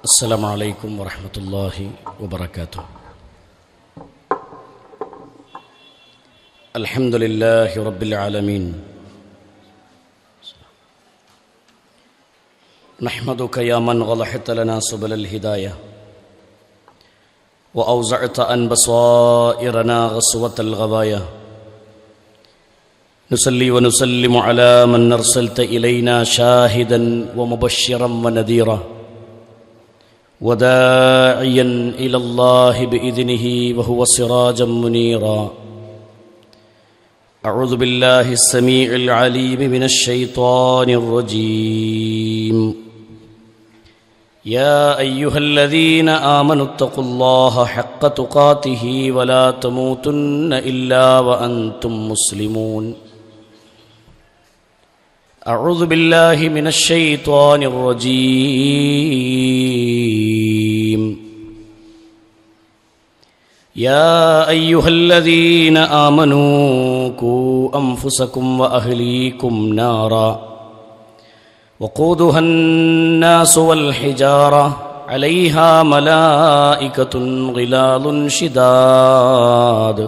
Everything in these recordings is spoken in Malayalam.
السلام عليكم ورحمة الله وبركاته. الحمد لله رب العالمين. نحمدك يا من غلحت لنا سبل الهداية وأوزعت أن بصائرنا غصوة الغبايا. نصلي ونسلم على من أرسلت إلينا شاهدا ومبشرا ونذيرا وداعيا إلى الله بإذنه وهو سراجا منيرا. أعوذ بالله السميع العليم من الشيطان الرجيم. يا أيها الذين آمنوا اتقوا الله حق تقاته ولا تموتن إلا وأنتم مسلمون. أعوذ بالله من الشيطان الرجيم. يا أيها الذين آمنوا قوا أنفسكم وأهليكم نارا وقودها الناس والحجارة عليها ملائكة غلاظ شداد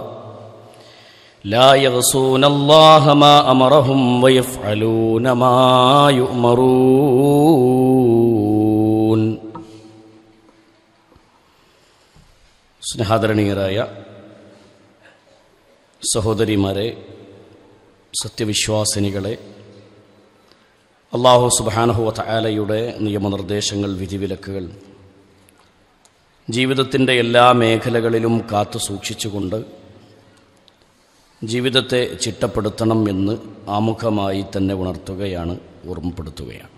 لا يعصون الله ما أمرهم ويفعلون ما يؤمرون. സ്നേഹാദരണീയരായ സഹോദരിമാരെ, സത്യവിശ്വാസിനികളെ, അല്ലാഹു സുബ്ഹാനഹു വ തആലയുടെ നിയമനിർദ്ദേശങ്ങൾ, വിധിവിലക്കുകൾ ജീവിതത്തിൻ്റെ എല്ലാ മേഖലകളിലും കാത്തു സൂക്ഷിച്ചുകൊണ്ട് ജീവിതത്തെ ചിട്ടപ്പെടുത്തണം എന്ന് ആമുഖമായി തന്നെ ഉണർത്തുകയാണ്, ഓർമ്മപ്പെടുത്തുകയാണ്.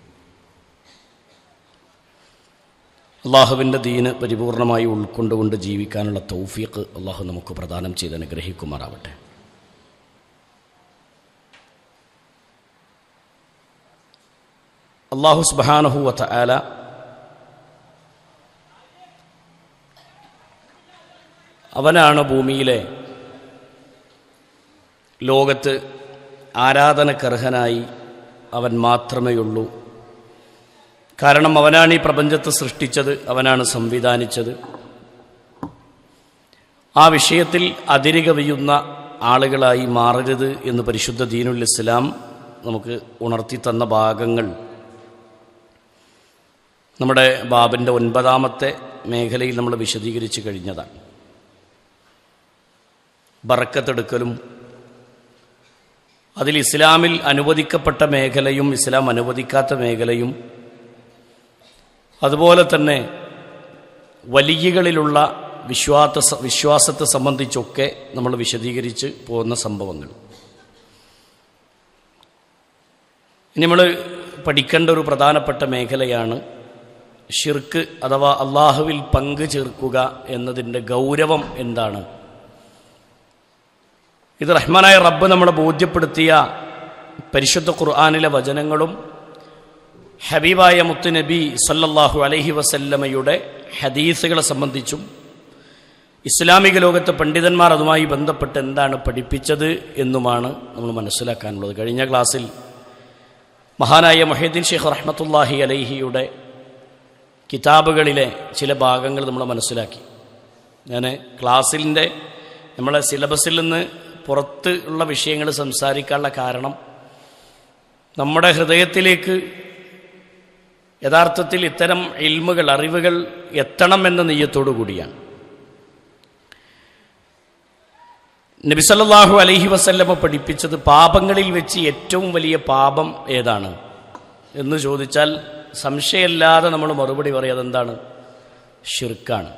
അള്ളാഹുവിൻ്റെ ദീന് പരിപൂർണമായി ഉൾക്കൊണ്ടുകൊണ്ട് ജീവിക്കാനുള്ള തൗഫീഖ് അള്ളാഹു നമുക്ക് പ്രദാനം ചെയ്ത് അനുഗ്രഹിക്കുമാറാവട്ടെ. അല്ലാഹു സുബ്ഹാനഹു വ തആല അവനാണ് ഭൂമിയിലെ ലോകത്ത് ആരാധനക്കർഹനായി അവൻ മാത്രമേയുള്ളൂ. കാരണം അവനാണ് ഈ പ്രപഞ്ചത്തെ സൃഷ്ടിച്ചത്, അവനാണ് സംവിധാനിച്ചത്. ആ വിഷയത്തിൽ അതിരുകവിയുന്ന ആളുകളായി മാറരുത് എന്ന് പരിശുദ്ധ ദീനുൽ ഇസ്ലാം നമുക്ക് ഉണർത്തി തന്ന ഭാഗങ്ങൾ നമ്മുടെ ബാബിൻ്റെ 9ാമത്തെ മേഖലയിൽ നമ്മൾ വിശദീകരിച്ച് കഴിഞ്ഞതാണ്. ബറക്കത്തെടുക്കലും അതിൽ ഇസ്ലാമിൽ അനുവദിക്കപ്പെട്ട മേഖലയും ഇസ്ലാം അനുവദിക്കാത്ത മേഖലയും, അതുപോലെ തന്നെ വലിയകളിലുള്ള വിശ്വാസത്തെ സംബന്ധിച്ചൊക്കെ നമ്മൾ വിശദീകരിച്ച് പോകുന്ന സംഭവങ്ങൾ. ഇനി നമ്മൾ പഠിക്കേണ്ട ഒരു പ്രധാനപ്പെട്ട മേഖലയാണ് ഷിർക്ക് അഥവാ അള്ളാഹുവിൽ പങ്കു ചേർക്കുക എന്നതിൻ്റെ ഗൗരവം എന്താണ്. ഇത് റഹ്മാനായ റബ്ബ് നമ്മളെ ബോധ്യപ്പെടുത്തിയ പരിശുദ്ധ ഖുർആനിലെ വചനങ്ങളും ഹബീബായ മുത്തുനബി സല്ലല്ലാഹു അലൈഹി വസല്ലമയുടെ ഹദീസുകളെ സംബന്ധിച്ചും ഇസ്ലാമിക ലോകത്തെ പണ്ഡിതന്മാർ അതുമായി ബന്ധപ്പെട്ട് എന്താണ് പഠിപ്പിച്ചത് എന്നുമാണ് നമ്മൾ മനസ്സിലാക്കാനുള്ളത്. കഴിഞ്ഞ ക്ലാസ്സിൽ മഹാനായ മുഹയ്യിദ്ദീൻ ഷെയ്ഖ് റഹ്മത്തുള്ളാഹി അലൈഹിയുടെ കിതാബുകളിലെ ചില ഭാഗങ്ങൾ നമ്മൾ മനസ്സിലാക്കി. ഞാൻ ക്ലാസ്സിൻ്റെ നമ്മളെ സിലബസിൽ നിന്ന് പുറത്ത് ഉള്ള വിഷയങ്ങൾ സംസാരിക്കാനുള്ള കാരണം നമ്മുടെ ഹൃദയത്തിലേക്ക് യഥാർത്ഥത്തിൽ ഇത്തരം ഇൽമുകൾ, അറിവുകൾ എത്തണം എന്ന നിയ്യത്തോടു കൂടിയാണ്. നബി സല്ലല്ലാഹു അലൈഹി വസല്ലമ പഠിപ്പിച്ചത് പാപങ്ങളിൽ വെച്ച് ഏറ്റവും വലിയ പാപം ഏതാണ് എന്ന് ചോദിച്ചാൽ സംശയമില്ലാതെ നമ്മൾ മറുപടി പറയും അതെന്താണ്? ഷിർക്കാണ്.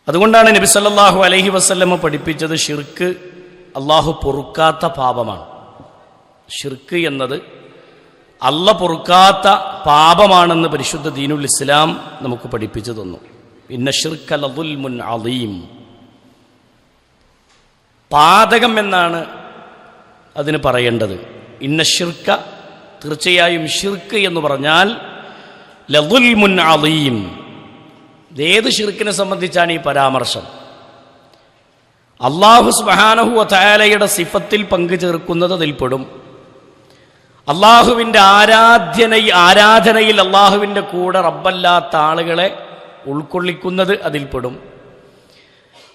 അതുകൊണ്ടാണ് നബി സല്ലല്ലാഹു അലൈഹി വസല്ലമ പഠിപ്പിച്ചത് ഷിർക്ക് അള്ളാഹു പൊറുക്കാത്ത പാപമാണ്. ഷിർക്ക് എന്നത് അല്ല പൊറുക്കാത്ത പാപമാണെന്ന് പരിശുദ്ധ ദീനുൽ ഇസ്ലാം നമുക്ക് പഠിപ്പിച്ചു തന്നു. ഇന്ന ശിർക ലദുൽമുൻ അളീം. പാതകം എന്നാണ് അതിന് പറയേണ്ടത്. ഇന്ന ശിർക, തീർച്ചയായും ഷിർക്ക് എന്ന് പറഞ്ഞാൽ ലദുൽമുൻ അളീം. ഏത് ഷിർക്കിനെ സംബന്ധിച്ചാണ് ഈ പരാമർശം? അല്ലാഹു സുബ്ഹാനഹു വ തആലയുടെ സിഫത്തിൽ പങ്കു ചേർക്കുന്നത് അതിൽപ്പെടും. അള്ളാഹുവിൻ്റെ ആരാധനയിൽ അള്ളാഹുവിൻ്റെ കൂടെ റബ്ബല്ലാത്ത ആളുകളെ ഉൾക്കൊള്ളിക്കുന്നത് അതിൽപ്പെടും.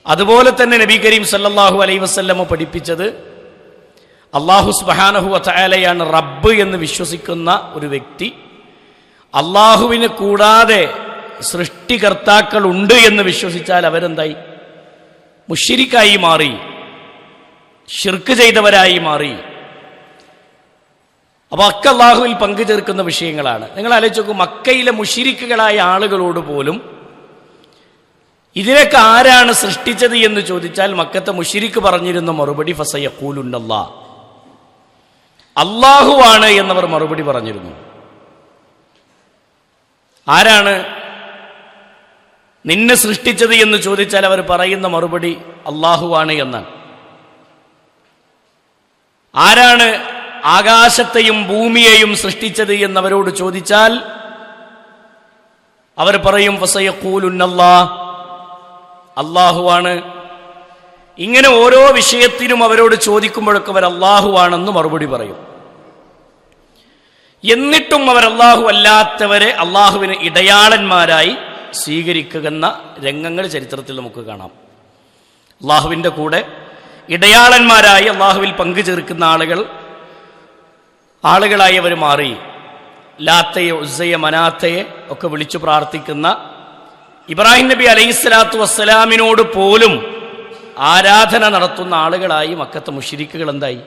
അതുപോലെ തന്നെ നബി കരീം സല്ലല്ലാഹു അലൈഹി വസല്ലമ പഠിപ്പിച്ചത് അള്ളാഹു സുബ്ഹാനഹു വ തആലയാണ് റബ്ബ് എന്ന് വിശ്വസിക്കുന്ന ഒരു വ്യക്തി അള്ളാഹുവിനെ കൂടാതെ സൃഷ്ടികർത്താക്കൾ ഉണ്ട് എന്ന് വിശ്വസിച്ചാൽ അവരെന്തായി? മുശ്രിക്കായി മാറി, ശിർക്ക് ചെയ്തവരായി മാറി. അപ്പോൾ ഒക്കെ അള്ളാഹുവിൽ പങ്കു ചേർക്കുന്ന വിഷയങ്ങളാണ്. നിങ്ങൾ ആലോചിച്ച് നോക്കൂ, മക്കയിലെ മുശ്രിക്കുകളായ ആളുകളോട് പോലും ഇതിനൊക്കെ ആരാണ് സൃഷ്ടിച്ചത് എന്ന് ചോദിച്ചാൽ മക്കത്തെ മുശ്രിക്ക് പറഞ്ഞിരുന്ന മറുപടി ഫസയഖൂലുന്നല്ലാഹ്, അള്ളാഹുവാണ് എന്നവർ മറുപടി പറഞ്ഞിരുന്നു. ആരാണ് നിന്നെ സൃഷ്ടിച്ചത് എന്ന് ചോദിച്ചാൽ അവർ പറയുന്ന മറുപടി അള്ളാഹുവാണ് എന്നാണ്. ആരാണ് ആകാശത്തെയും ഭൂമിയെയും സൃഷ്ടിച്ചത് എന്നവരോട് ചോദിച്ചാൽ അവർ പറയും ഫസയഖൂലുന്നല്ലാഹ്, അള്ളാഹുവാണ്. ഇങ്ങനെ ഓരോ വിഷയത്തിനും അവരോട് ചോദിക്കുമ്പോഴൊക്കെ അവർ അള്ളാഹുവാണെന്ന് മറുപടി പറയും. എന്നിട്ടും അവർ അള്ളാഹു അല്ലാത്തവരെ അള്ളാഹുവിന് ഇടയാളന്മാരായി സ്വീകരിക്കുന്ന രംഗങ്ങൾ ചരിത്രത്തിൽ നമുക്ക് കാണാം. അള്ളാഹുവിൻ്റെ കൂടെ ഇടയാളന്മാരായി അള്ളാഹുവിൽ പങ്കു ചേർക്കുന്ന ആളുകളായി അവർ മാറി. ലാത്തയെ, ഉസ്സയെ, മനാത്തയെ ഒക്കെ വിളിച്ചു പ്രാർത്ഥിക്കുന്ന ഇബ്രാഹിം നബി അലൈഹിസ്സലാത്തു വസ്സലാമിനോട് പോലും ആരാധന നടത്തുന്ന ആളുകളായി മക്കത്തെ മുശ്രിക്കുകൾ എന്തായി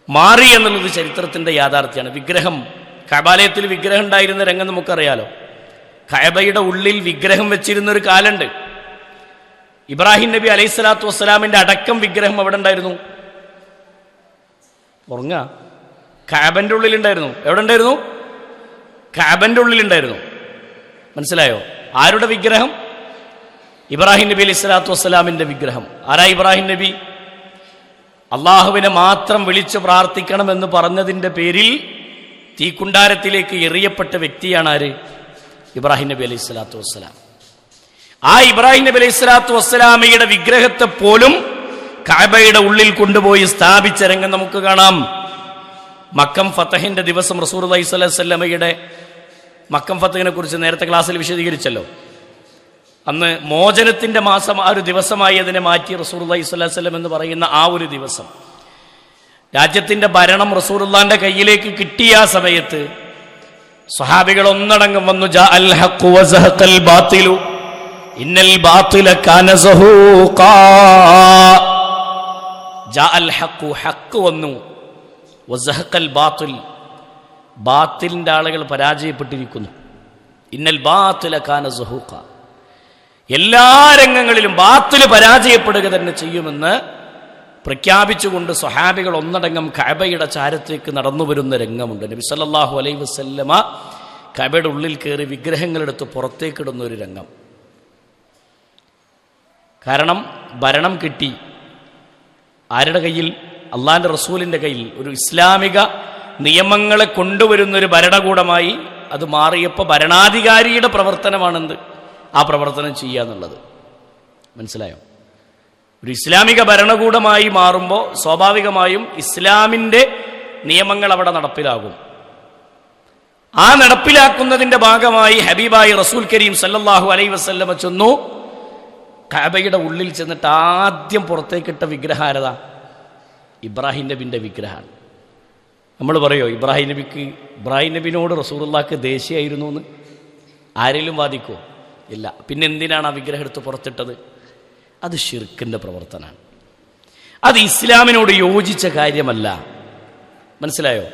മാറി എന്നുള്ളത് ചരിത്രത്തിന്റെ യാഥാർത്ഥ്യമാണ്. വിഗ്രഹം, കഅബാലയത്തിൽ വിഗ്രഹം ഉണ്ടായിരുന്ന രംഗം നമുക്കറിയാലോ. കഅബയുടെ ഉള്ളിൽ വിഗ്രഹം വെച്ചിരുന്ന ഒരു കാലുണ്ട്. ഇബ്രാഹിം നബി അലൈഹിസ്സലാത്തു വസ്സലാമിന്റെ അടക്കം വിഗ്രഹം അവിടെ ഉണ്ടായിരുന്നു. ഉറങ്ങ കഅബന്റെ ഉള്ളിലുണ്ടായിരുന്നു. എവിടെ ഉണ്ടായിരുന്നു? കഅബന്റെ ഉള്ളിലുണ്ടായിരുന്നു. മനസ്സിലായോ? ആരുടെ വിഗ്രഹം? ഇബ്രാഹിം നബി അലൈഹി സ്വലാത്തു വസ്സലാമിന്റെ വിഗ്രഹം. ആരാ ഇബ്രാഹിം നബി? അള്ളാഹുവിനെ മാത്രം വിളിച്ചു പ്രാർത്ഥിക്കണമെന്ന് പറഞ്ഞതിൻ്റെ പേരിൽ തീക്കുണ്ടാരത്തിലേക്ക് എറിയപ്പെട്ട വ്യക്തിയാണ് ആര്? ഇബ്രാഹിം നബി അലൈഹി സ്വലാത്തു വസ്സലാം. ആ ഇബ്രാഹിം നബി അലൈഹി സ്വലാത്തു വസ്സലാമയുടെ വിഗ്രഹത്തെ പോലും കഅബയുടെ ഉള്ളിൽ കൊണ്ടുപോയി സ്ഥാപിച്ച രംഗം നമുക്ക് കാണാം. മക്കം ഫതഹിന്റെ ദിവസം റസൂലുള്ളാഹി സ്വല്ലല്ലാഹു അലൈഹി വസല്ലമയുടെ മക്കം ഫതഹിനെ കുറിച്ച് നേരത്തെ ക്ലാസ്സിൽ വിശദീകരിച്ചല്ലോ. അന്ന് മോചനത്തിന്റെ മാസം ആ ഒരു ദിവസമായി അതിനെ മാറ്റി റസൂലുള്ളാഹി സ്വല്ലല്ലാഹു അലൈഹി വസല്ലം എന്ന് പറയുന്ന ആ ഒരു ദിവസം രാജ്യത്തിന്റെ ഭരണം റസൂലുള്ളാഹിന്റെ കയ്യിലേക്ക് കിട്ടിയ ആ സമയത്ത് സ്വഹാബികൾ ഒന്നടങ്കം വന്നു, ജാഅൽ ഹഖ് വസഹഖൽ ബാത്തിലു ഇന്നൽ ബാത്തില കാന സഹൂഖാ. ജാഅൽ ഹഖ്, ഹഖ് വന്നു, വസഹഖൽ ബാത്തിൽ, ബാത്തിലിന്റെ ആളുകൾ പരാജയപ്പെട്ടിരിക്കുന്നു. ഇന്നൽ ബാത്തില കാന സഹൂഖാ, എല്ലാ രംഗങ്ങളിലും ബാത്തില് പരാജയപ്പെടുക തന്നെ ചെയ്യുമെന്ന് പ്രഖ്യാപിച്ചുകൊണ്ട് സ്വഹാബികൾ ഒന്നടങ്കം കഅബയുടെ ചാരത്തേക്ക് നടന്നു വരുന്ന രംഗമുണ്ട്. നബി സല്ലല്ലാഹു അലൈഹി വസല്ലമ കഅബയുടെ ഉള്ളിൽ കയറി വിഗ്രഹങ്ങളെടുത്ത് പുറത്തേക്കിടുന്ന ഒരു രംഗം. കാരണം ഭരണം കിട്ടി ആരുടെ കയ്യിൽ? അള്ളാഹിന്റെ റസൂലിന്റെ കയ്യിൽ. ഒരു ഇസ്ലാമിക നിയമങ്ങളെ കൊണ്ടുവരുന്നൊരു ഭരണകൂടമായി അത് മാറിയപ്പോൾ ഭരണാധികാരിയുടെ പ്രവർത്തനമാണെന്ത്? ആ പ്രവർത്തനം ചെയ്യുക എന്നുള്ളത്. മനസ്സിലായോ? ഒരു ഇസ്ലാമിക ഭരണകൂടമായി മാറുമ്പോൾ സ്വാഭാവികമായും ഇസ്ലാമിൻ്റെ നിയമങ്ങൾ അവിടെ നടപ്പിലാകും. ആ നടപ്പിലാക്കുന്നതിൻ്റെ ഭാഗമായി ഹബീബായി റസൂൽ കരീം സല്ലല്ലാഹു അലൈഹി വസല്ലമ ചെന്നു. കഅബയുടെ ഉള്ളിൽ ചെന്നിട്ട് ആദ്യം പുറത്തേക്കിട്ട വിഗ്രഹം ആരതാ? ഇബ്രാഹിം നബിൻ്റെ വിഗ്രഹമാണ്. നമ്മൾ പറയോ ഇബ്രാഹിം നബിനോട് റസൂലുള്ളാഹിക്ക് ദേഷ്യമായിരുന്നു എന്ന് ആരെങ്കിലും വാദിക്കോ? ഇല്ല. പിന്നെ എന്തിനാണ് ആ വിഗ്രഹം എടുത്ത് പുറത്തിട്ടത്? അത് ശിർക്കിൻ്റെ പ്രവർത്തനമാണ്. അത് ഇസ്ലാമിനോട് യോജിച്ച കാര്യമല്ല. മനസ്സിലായോ?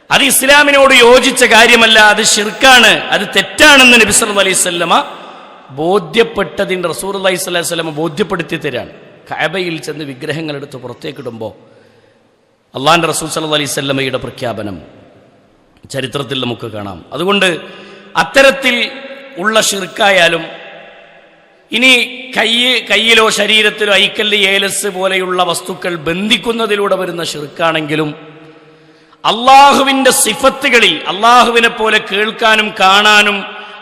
അത് ഇസ്ലാമിനോട് യോജിച്ച കാര്യമല്ല, അത് ശിർക്കാണ്, അത് തെറ്റാണെന്ന് നബി സല്ലല്ലാഹു അലൈഹി വസല്ലമ ബോധ്യപ്പെട്ടതിന് റസൂലുള്ളാഹി സ്വല്ലല്ലാഹു അലൈഹി വസല്ലമ ബോധ്യപ്പെടുത്തി തരാണ്. കഅബയിൽ ചെന്ന് വിഗ്രഹങ്ങൾ എടുത്ത് പുറത്തേക്കിടുമ്പോൾ അള്ളാഹിന്റെ റസൂൽ സല്ലല്ലാഹു അലൈഹി വസല്ലമയുടെ പ്രഖ്യാപനം ചരിത്രത്തിൽ നമുക്ക് കാണാം. അതുകൊണ്ട് അത്തരത്തിൽ ഉള്ള ശിർക്കായാലും ഇനി കയ്യിലോ ശരീരത്തിലോ ഐക്കല്ല്, ഏലസ് പോലെയുള്ള വസ്തുക്കൾ ബന്ധിക്കുന്നതിലൂടെ വരുന്ന ശിർക്കാണെങ്കിലും അള്ളാഹുവിൻ്റെ സിഫത്തുകളിൽ അള്ളാഹുവിനെ പോലെ കേൾക്കാനും കാണാനും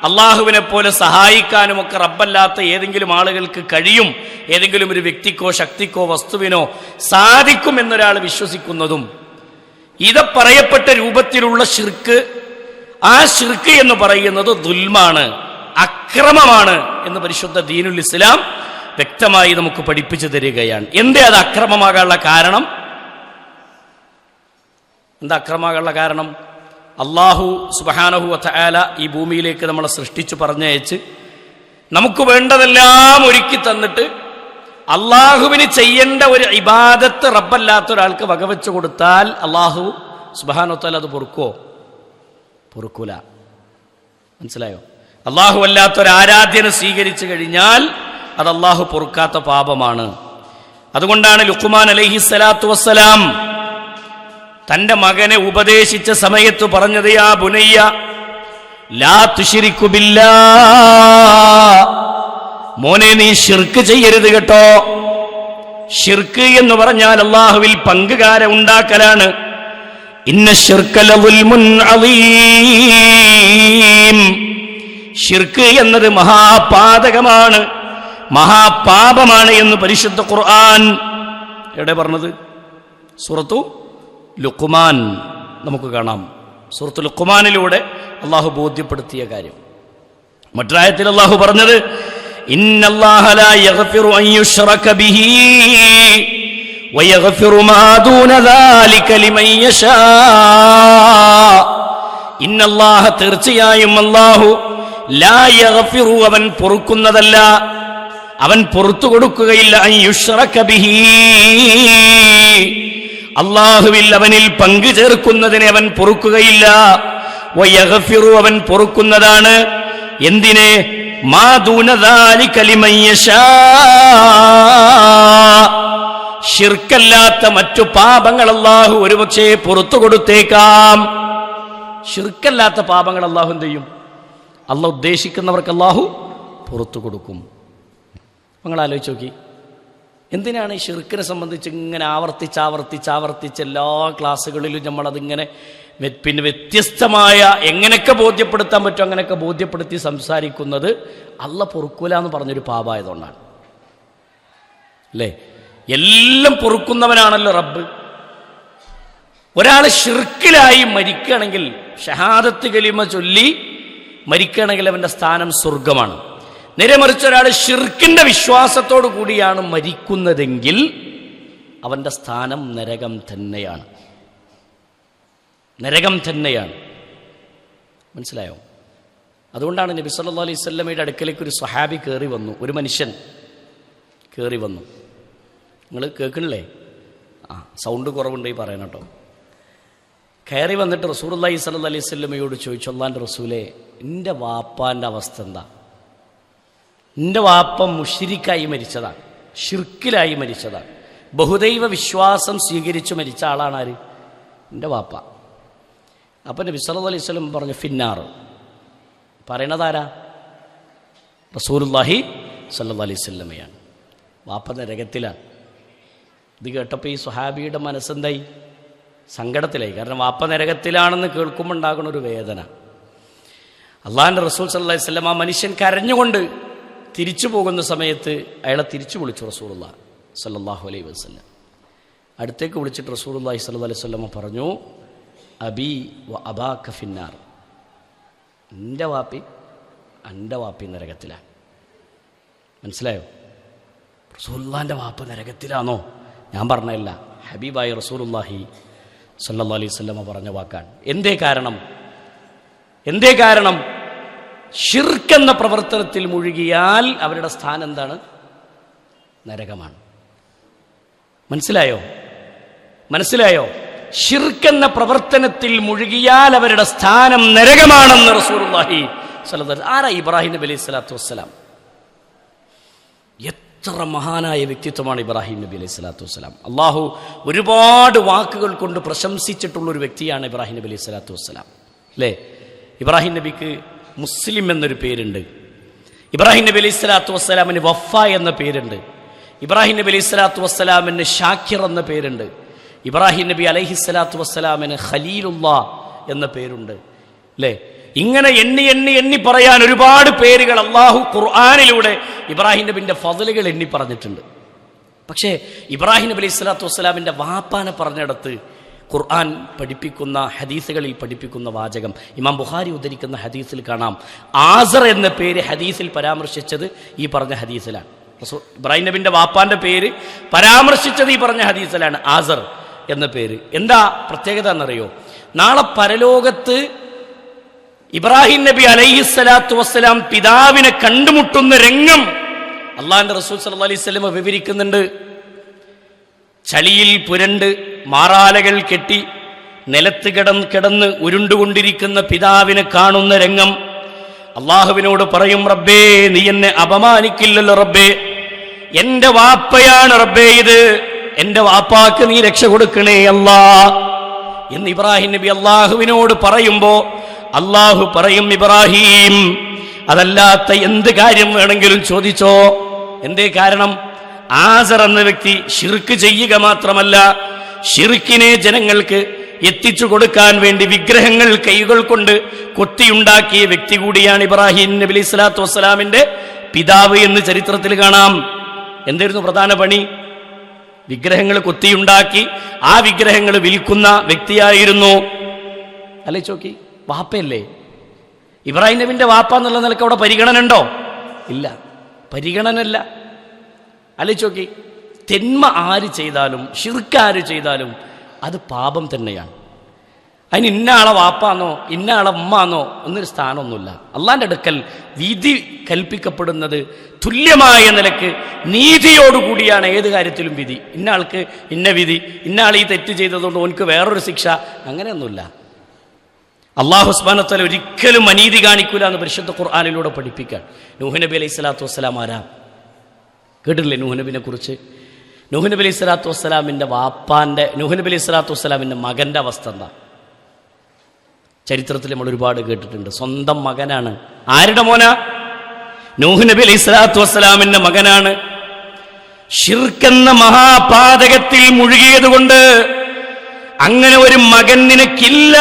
അള്ളാഹുവിനെ പോലെ സഹായിക്കാനും ഒക്കെ റബ്ബല്ലാത്ത ഏതെങ്കിലും ആളുകൾക്ക് കഴിയും, ഏതെങ്കിലും ഒരു വ്യക്തിക്കോ ശക്തിക്കോ വസ്തുവിനോ സാധിക്കും എന്നൊരാൾ വിശ്വസിക്കുന്നതും ഇത് പറയപ്പെട്ട രൂപത്തിലുള്ള ശിർക്ക്, ആ ശിർക്ക് എന്ന് പറയുന്നത് ദുൽമാണ്, അക്രമമാണ് എന്ന് പരിശുദ്ധ ദീനുൽ ഇസ്ലാം വ്യക്തമായി നമുക്ക് പഠിപ്പിച്ചു തരികയാണ്. എന്തേ അത് അക്രമമാകാനുള്ള കാരണം? എന്താ അക്രമമാകാനുള്ള കാരണം? അല്ലാഹു സുബ്ഹാനഹു വ തആല ഈ ഭൂമിയിലേക്ക് നമ്മളെ സൃഷ്ടിച്ചു പറഞ്ഞയച്ച് നമുക്ക് വേണ്ടതെല്ലാം ഒരുക്കി തന്നിട്ട് അള്ളാഹുവിന് ചെയ്യേണ്ട ഒരു ഇബാദത്ത് റബ്ബല്ലാത്ത ഒരാൾക്ക് വകവെച്ചു കൊടുത്താൽ അള്ളാഹു സുബ്ഹാനഹു വ തആല അത് പൊറുക്കോ? പൊറുക്കൂല. മനസ്സിലായോ? അള്ളാഹു അല്ലാത്തൊരു ആരാധ്യനെ സ്വീകരിച്ചു കഴിഞ്ഞാൽ അത് അള്ളാഹു പൊറുക്കാത്ത പാപമാണ്. അതുകൊണ്ടാണ് ലുഖ്മാൻ അലൈഹിസ്സലാത്തു വസ്സലാം തന്റെ മകനെ ഉപദേശിച്ച സമയത്ത് പറഞ്ഞത്, യാ ബുനയ്യ ലാ തുശ്രികു ബില്ലാഹ്, മോനെ നീ ശിർക്ക് ചെയ്യരുത് കേട്ടോ. ശിർക്ക് എന്ന് പറഞ്ഞാൽ അള്ളാഹുവിൽ പങ്കുകാരെ ഉണ്ടാക്കലാണ്. ഇന്ന ശിർക ലദുൽമുൻ അളീം, ശിർക്ക് എന്നത് മഹാപാതകമാണ്, മഹാപാപമാണ് എന്ന് പരിശുദ്ധ ഖുർആൻ എവിടെ പറഞ്ഞത്? സൂറത്തു ലുഖ്മാൻ നമുക്ക് കാണാം. സൂറത്തു ലുഖ്മാനിലൂടെ അള്ളാഹു ബോധ്യപ്പെടുത്തിയ കാര്യം. മറ്റൊരായത്തിൽ അള്ളാഹു പറഞ്ഞത്, ഇന്നല്ലാഹ ലാ യഗ്ഫിറു അൻ യുശ്റക ബിഹി വയഗ്ഫിറു മാ ദൂന ദാലിക ലിമൻ യശാ. ഇന്നല്ലാഹ, തീർച്ചയായും അല്ലാഹു, ലാ യഗ്ഫിറു, അവൻ പൊറുക്കുന്നതല്ല, അവൻ പൊറുത്തു കൊടുക്കുകയില്ല, അൻ യുശ്റക ബിഹി, അല്ലാഹുവിൽ അവനിൽ പങ്കു ചേർക്കുന്നതിനെ അവൻ പൊറുക്കുകയില്ല. വയഗ്ഫിറു, അവൻ പൊറുക്കുന്നതാണ്. എന്തിനെ? മാ ദൂന ദാലിക ലിമൻ യശാ, ശിർക്കല്ലാത്ത മറ്റു പാപങ്ങൾ അല്ലാഹു ഒരുപക്ഷേ പുറത്തു കൊടുത്തേക്കാം. ശിർക്കല്ലാത്ത പാപങ്ങൾ അല്ലാഹു എന്ത് ചെയ്യും? അല്ലാഹു ഉദ്ദേശിക്കുന്നവർക്ക് അല്ലാഹു പുറത്തു കൊടുക്കും. നിങ്ങൾ ആലോചിച്ച് നോക്കി, എന്തിനാണ് ഈ ശിർക്കിനെ സംബന്ധിച്ച് ഇങ്ങനെ ആവർത്തിച്ച് എല്ലാ ക്ലാസ്സുകളിലും നമ്മളതിങ്ങനെ പിന്നെ വ്യത്യസ്തമായ എങ്ങനെയൊക്കെ ബോധ്യപ്പെടുത്താൻ പറ്റും അങ്ങനെയൊക്കെ ബോധ്യപ്പെടുത്തി സംസാരിക്കുന്നത്? അല്ലാഹു പൊറുക്കൂല എന്ന് പറഞ്ഞൊരു പാപമായതുകൊണ്ടാണ് അല്ലേ? എല്ലാം പൊറുക്കുന്നവനാണല്ലോ റബ്ബ്. ഒരാൾ ശിർക്കിലായി മരിക്കുകയാണെങ്കിൽ, ഷഹാദത്ത് കലിമ ചൊല്ലി മരിക്കുകയാണെങ്കിൽ അവൻ്റെ സ്ഥാനം സ്വർഗമാണ്. നേരെ മറിച്ച് ഒരാൾ ശിർക്കിന്റെ വിശ്വാസത്തോടു കൂടിയാണ് മരിക്കുന്നതെങ്കിൽ അവൻ്റെ സ്ഥാനം നരകം തന്നെയാണ്. നരകം തന്നെയാണ്. മനസ്സിലായോ? അതുകൊണ്ടാണ് നബി സല്ലല്ലാഹു അലൈഹി വസല്ലമയുടെ അടുക്കലേക്ക് ഒരു സ്വഹാബി കയറി വന്നു, ഒരു മനുഷ്യൻ കയറി വന്നു. നിങ്ങൾ കേൾക്കണില്ലേ? സൗണ്ട് കുറവുണ്ട് ഈ പറയണം കേട്ടോ. കയറി വന്നിട്ട് റസൂലുള്ളാഹി സ്വല്ലല്ലാഹു അലൈഹി വസല്ലമയോട് ചോദിച്ചു, അല്ലാഹുവിൻ്റെ റസൂലേ, എൻ്റെ വാപ്പാൻ്റെ അവസ്ഥ എന്താ? എൻ്റെ വാപ്പ മുശ്രിക്കായി മരിച്ചതാണ്, ഷിർക്കിലായി മരിച്ചതാണ്, ബഹുദൈവ വിശ്വാസം സ്വീകരിച്ചു മരിച്ച ആളാണ്. ആര്? എൻ്റെ വാപ്പ. അപ്പം നബി സല്ലല്ലാഹു അലൈഹി വസല്ലം പറഞ്ഞു, ഫിന്നാർ. പറയണതാരാ? റസൂലുള്ളാഹി സ്വല്ലല്ലാഹു അലൈഹി വസല്ലമയാണ്. വാപ്പ നരകത്തിലാണ്. ഇത് കേട്ടപ്പോൾ ഈ സ്വഹാബിയുടെ മനസ്സെന്തായി? സങ്കടത്തിലായി. കാരണം വാപ്പ നരകത്തിലാണെന്ന് കേൾക്കുമ്പോൾ ഉണ്ടാകുന്ന ഒരു വേദന. അള്ളാഹിൻ്റെ റസൂൽ സല്ലല്ലാഹു അലൈഹി വസല്ലം ആ മനുഷ്യൻ കരഞ്ഞുകൊണ്ട് തിരിച്ചു പോകുന്ന സമയത്ത് അയാളെ തിരിച്ചു വിളിച്ചു റസൂലുള്ളാഹി സ്വല്ലല്ലാഹു അലൈഹി വസല്ലം. അടുത്തേക്ക് വിളിച്ചിട്ട് റസൂലുള്ളാഹി സ്വല്ലല്ലാഹു അലൈഹി വസല്ലം പറഞ്ഞു, അബി വ അബാക ഫിന്നാർ, എൻ്റെ വാപ്പി എൻ്റെ വാപ്പി നരകത്തിലാണ്. മനസ്സിലായോ? റസൂലുള്ളാഹിൻ്റെ വാപ്പ നരകത്തിലാണോ? ഞാൻ പറഞ്ഞല്ല, ഹബീബായ റസൂലുള്ളാഹി സ്വല്ലല്ലാഹു അലൈഹി വസല്ലം പറഞ്ഞ വാക്കാണ്. എന്തേ കാരണം? ഷിർക്ക് എന്ന പ്രവർത്തനത്തിൽ മുഴുകിയാൽ അവരുടെ സ്ഥാനം എന്താണ്? നരകമാണ്. മനസ്സിലായോ? ഷിർക്ക് എന്ന പ്രവർത്തനത്തിൽ മുഴുകിയാൽ അവരുടെ സ്ഥാനം നരകമാണെന്ന് റസൂലുള്ളാഹി സ്വല്ലല്ലാഹു അലൈഹി വസല്ലം. ആരാ? ഇബ്രാഹിം നബി അലൈഹി സ്വലാത്തു വസ്സലാം. എത്ര മഹാനായ വ്യക്തിത്വമാണ് ഇബ്രാഹിം നബി അലൈഹി സ്വലാത്തു വസ്സലാം. അള്ളാഹു ഒരുപാട് വാക്കുകൾ കൊണ്ട് പ്രശംസിച്ചിട്ടുള്ളൊരു വ്യക്തിയാണ് ഇബ്രാഹിം നബി അലൈഹി സ്വലാത്തു വസ്സലാം അല്ലേ? ഇബ്രാഹിം നബിക്ക് മുസ്ലിം എന്നൊരു പേരുണ്ട്. ഇബ്രാഹിം നബി അലൈഹി സ്വലാത്തു വസ്സലാമിന് വഫ എന്ന പേരുണ്ട്. ഇബ്രാഹിം നബി അലൈഹി സ്വലാത്തു വസ്സലാമിന് ഷാക്കിർ എന്ന പേരുണ്ട്. ഇബ്രാഹിം നബി അലൈഹി സ്വലാത്തു വസ്സലാമിന് ഖലീലുല്ലാ എന്ന പേരുണ്ട് അല്ലേ? ഇങ്ങനെ എണ്ണി പറയാൻ ഒരുപാട് പേരുകൾ അള്ളാഹു ഖുർആനിലൂടെ ഇബ്രാഹിം നബിന്റെ ഫضലുകൾ എണ്ണി പറഞ്ഞിട്ടുണ്ട്. പക്ഷേ ഇബ്രാഹിം നബി അലൈഹി സ്വലാത്തു വസ്സലാമിന്റെ വാപ്പാനെ പറഞ്ഞിടത്ത് ഖുർആൻ പഠിപ്പിക്കുന്ന ഹദീസുകളിൽ പഠിപ്പിക്കുന്ന വാചകം ഇമാം ബുഖാരി ഉദ്ധരിക്കുന്ന ഹദീസിൽ കാണാം. ആസർ എന്ന പേര് ഹദീസിൽ പരാമർശിച്ചത് ഈ പറഞ്ഞ ഹദീസിലാണ്. ഇബ്രാഹിം നബിന്റെ വാപ്പാന്റെ പേര് പരാമർശിച്ചത് ഈ പറഞ്ഞ ഹദീസിലാണ്, ആസർ എന്ന പേര്. എന്താ പ്രത്യേകത എന്നറിയോ? നാളെ പരലോകത്ത് ഇബ്രാഹിം നബി അലൈഹിസ്സലാത്തു വസ്സലാം പിതാവിനെ കണ്ടുമുട്ടുന്ന രംഗം അള്ളാഹിന്റെ റസൂൽ സല്ലല്ലാഹു അലൈഹി വസല്ലം വിവരിക്കുന്നുണ്ട്. ചളിയിൽ പുരണ്ട് മാറാലകൾ കെട്ടി നിലത്ത് കിടന്ന് ഉരുണ്ടുകൊണ്ടിരിക്കുന്ന പിതാവിനെ കാണുന്ന രംഗം. അള്ളാഹുവിനോട് പറയും, റബ്ബേ നീ എന്നെ അപമാനിക്കില്ലല്ലോ റബ്ബേ, എന്റെ വാപ്പയാണ് റബ്ബേ ഇത്, എന്റെ വാപ്പാക്ക് നീ രക്ഷ കൊടുക്കണേ അല്ലാ എന്ന് ഇബ്രാഹിം നബി അള്ളാഹുവിനോട് പറയുമ്പോ അള്ളാഹു പറയും, ഇബ്രാഹിം അതല്ലാത്ത എന്ത് കാര്യം വേണമെങ്കിലും ചോദിച്ചോ. എന്തേ കാരണം? ആസർ എന്ന വ്യക്തി ശിർക്ക് ചെയ്യുക മാത്രമല്ല, ശിർക്കിനെ ജനങ്ങൾക്ക് എത്തിച്ചു കൊടുക്കാൻ വേണ്ടി വിഗ്രഹങ്ങൾ കൈകൾ കൊണ്ട് കൊത്തിയുണ്ടാക്കിയ വ്യക്തി കൂടിയാണ് ഇബ്രാഹിം നബി അലൈഹി സ്വലാത്തു വസ്സലാമിന്റെ പിതാവ് എന്ന് ചരിത്രത്തിൽ കാണാം. എന്തായിരുന്നു പ്രധാന പണി? വിഗ്രഹങ്ങൾ കൊത്തിയുണ്ടാക്കി ആ വിഗ്രഹങ്ങൾ വിൽക്കുന്ന വ്യക്തിയായിരുന്നു. അല്ലേ ചോക്കി, വാപ്പയല്ലേ ഇബ്രാഹിം നബിന്റെ വാപ്പ എന്നുള്ള നിലക്ക് അവിടെ പരിഗണന ഉണ്ടോ? ഇല്ല, പരിഗണനല്ല. അല്ലേ ചോക്കി, തിന്മ ആര് ചെയ്താലും ശിർക്ക് ആര് ചെയ്താലും അത് പാപം തന്നെയാണ്. അതിന് ഇന്ന ആളെ വാപ്പാന്നോ ഇന്ന ആളെ ഉമ്മാന്നോ ഒന്നൊരു സ്ഥാനമൊന്നുമില്ല. അള്ളാന്റെ അടുക്കൽ വിധി കൽപ്പിക്കപ്പെടുന്നത് തുല്യമായ നിലക്ക് നീതിയോടുകൂടിയാണ് ഏത് കാര്യത്തിലും വിധി. ഇന്ന ആൾക്ക് ഇന്ന വിധി, ഇന്ന ആൾ ഈ തെറ്റ് ചെയ്തതുകൊണ്ട് ഓനക്ക് വേറൊരു ശിക്ഷ, അങ്ങനെയൊന്നുമില്ല. അള്ളാഹു സുബ്ഹാനഹു വ തആല ഒരിക്കലും അനീതി കാണിക്കൂല എന്ന് പരിശുദ്ധ ഖുർആനിലൂടെ പഠിപ്പിക്കാൻ. നൂഹ് നബി അലൈഹി സ്വലാത്തു വസ്സലാം ആരാ? കേട്ടില്ലേ നൂഹ് നബിനെ കുറിച്ച്? നൂഹ് നബി അലൈഹി സ്വലാത്തു വസ്സലാമിന്റെ വാപ്പാന്റെ, നൂഹ് നബി അലൈഹി സ്വലാത്തു വസ്സലാമിന്റെ മകന്റെ അവസ്ഥ എന്താ? ചരിത്രത്തിൽ നമ്മൾ ഒരുപാട് കേട്ടിട്ടുണ്ട്. സ്വന്തം മകനാണ്. ആരുടെ മോനാ? നൂഹ് നബി അലൈഹി സ്വലാത്തു വസ്സലാമിന്റെ മകനാണ്. ശിർക്കെന്ന മഹാപാതകത്തിൽ മുഴുകിയത് കൊണ്ട് അങ്ങനെ ഒരു മകൻ നിനക്കില്ല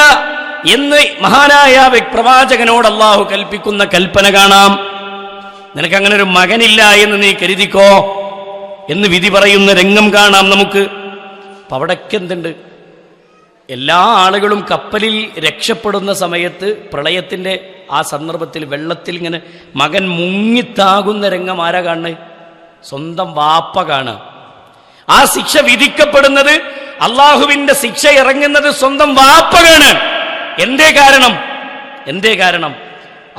എന്ന് മഹാനായ പ്രവാചകനോട് അള്ളാഹു കൽപ്പിക്കുന്ന കൽപ്പന കാണാം. നിനക്കങ്ങനെ ഒരു മകനില്ല എന്ന് നീ കരുതിക്കോ എന്ന് വിധി പറയുന്ന രംഗം കാണാം നമുക്ക്. അപ്പൊ അവിടേക്ക് എന്തുണ്ട്? എല്ലാ ആളുകളും കപ്പലിൽ രക്ഷപ്പെടുന്ന സമയത്ത് പ്രളയത്തിന്റെ ആ സന്ദർഭത്തിൽ വെള്ളത്തിൽ ഇങ്ങനെ മകൻ മുങ്ങിത്താകുന്ന രംഗം ആരാ കാണുന്നത്? സ്വന്തം വാപ്പ കാണുക. ആ ശിക്ഷ വിധിക്കപ്പെടുന്നത്, അള്ളാഹുവിന്റെ ശിക്ഷ ഇറങ്ങുന്നത് സ്വന്തം വാപ്പ കാണാൻ. എന്തേ കാരണം?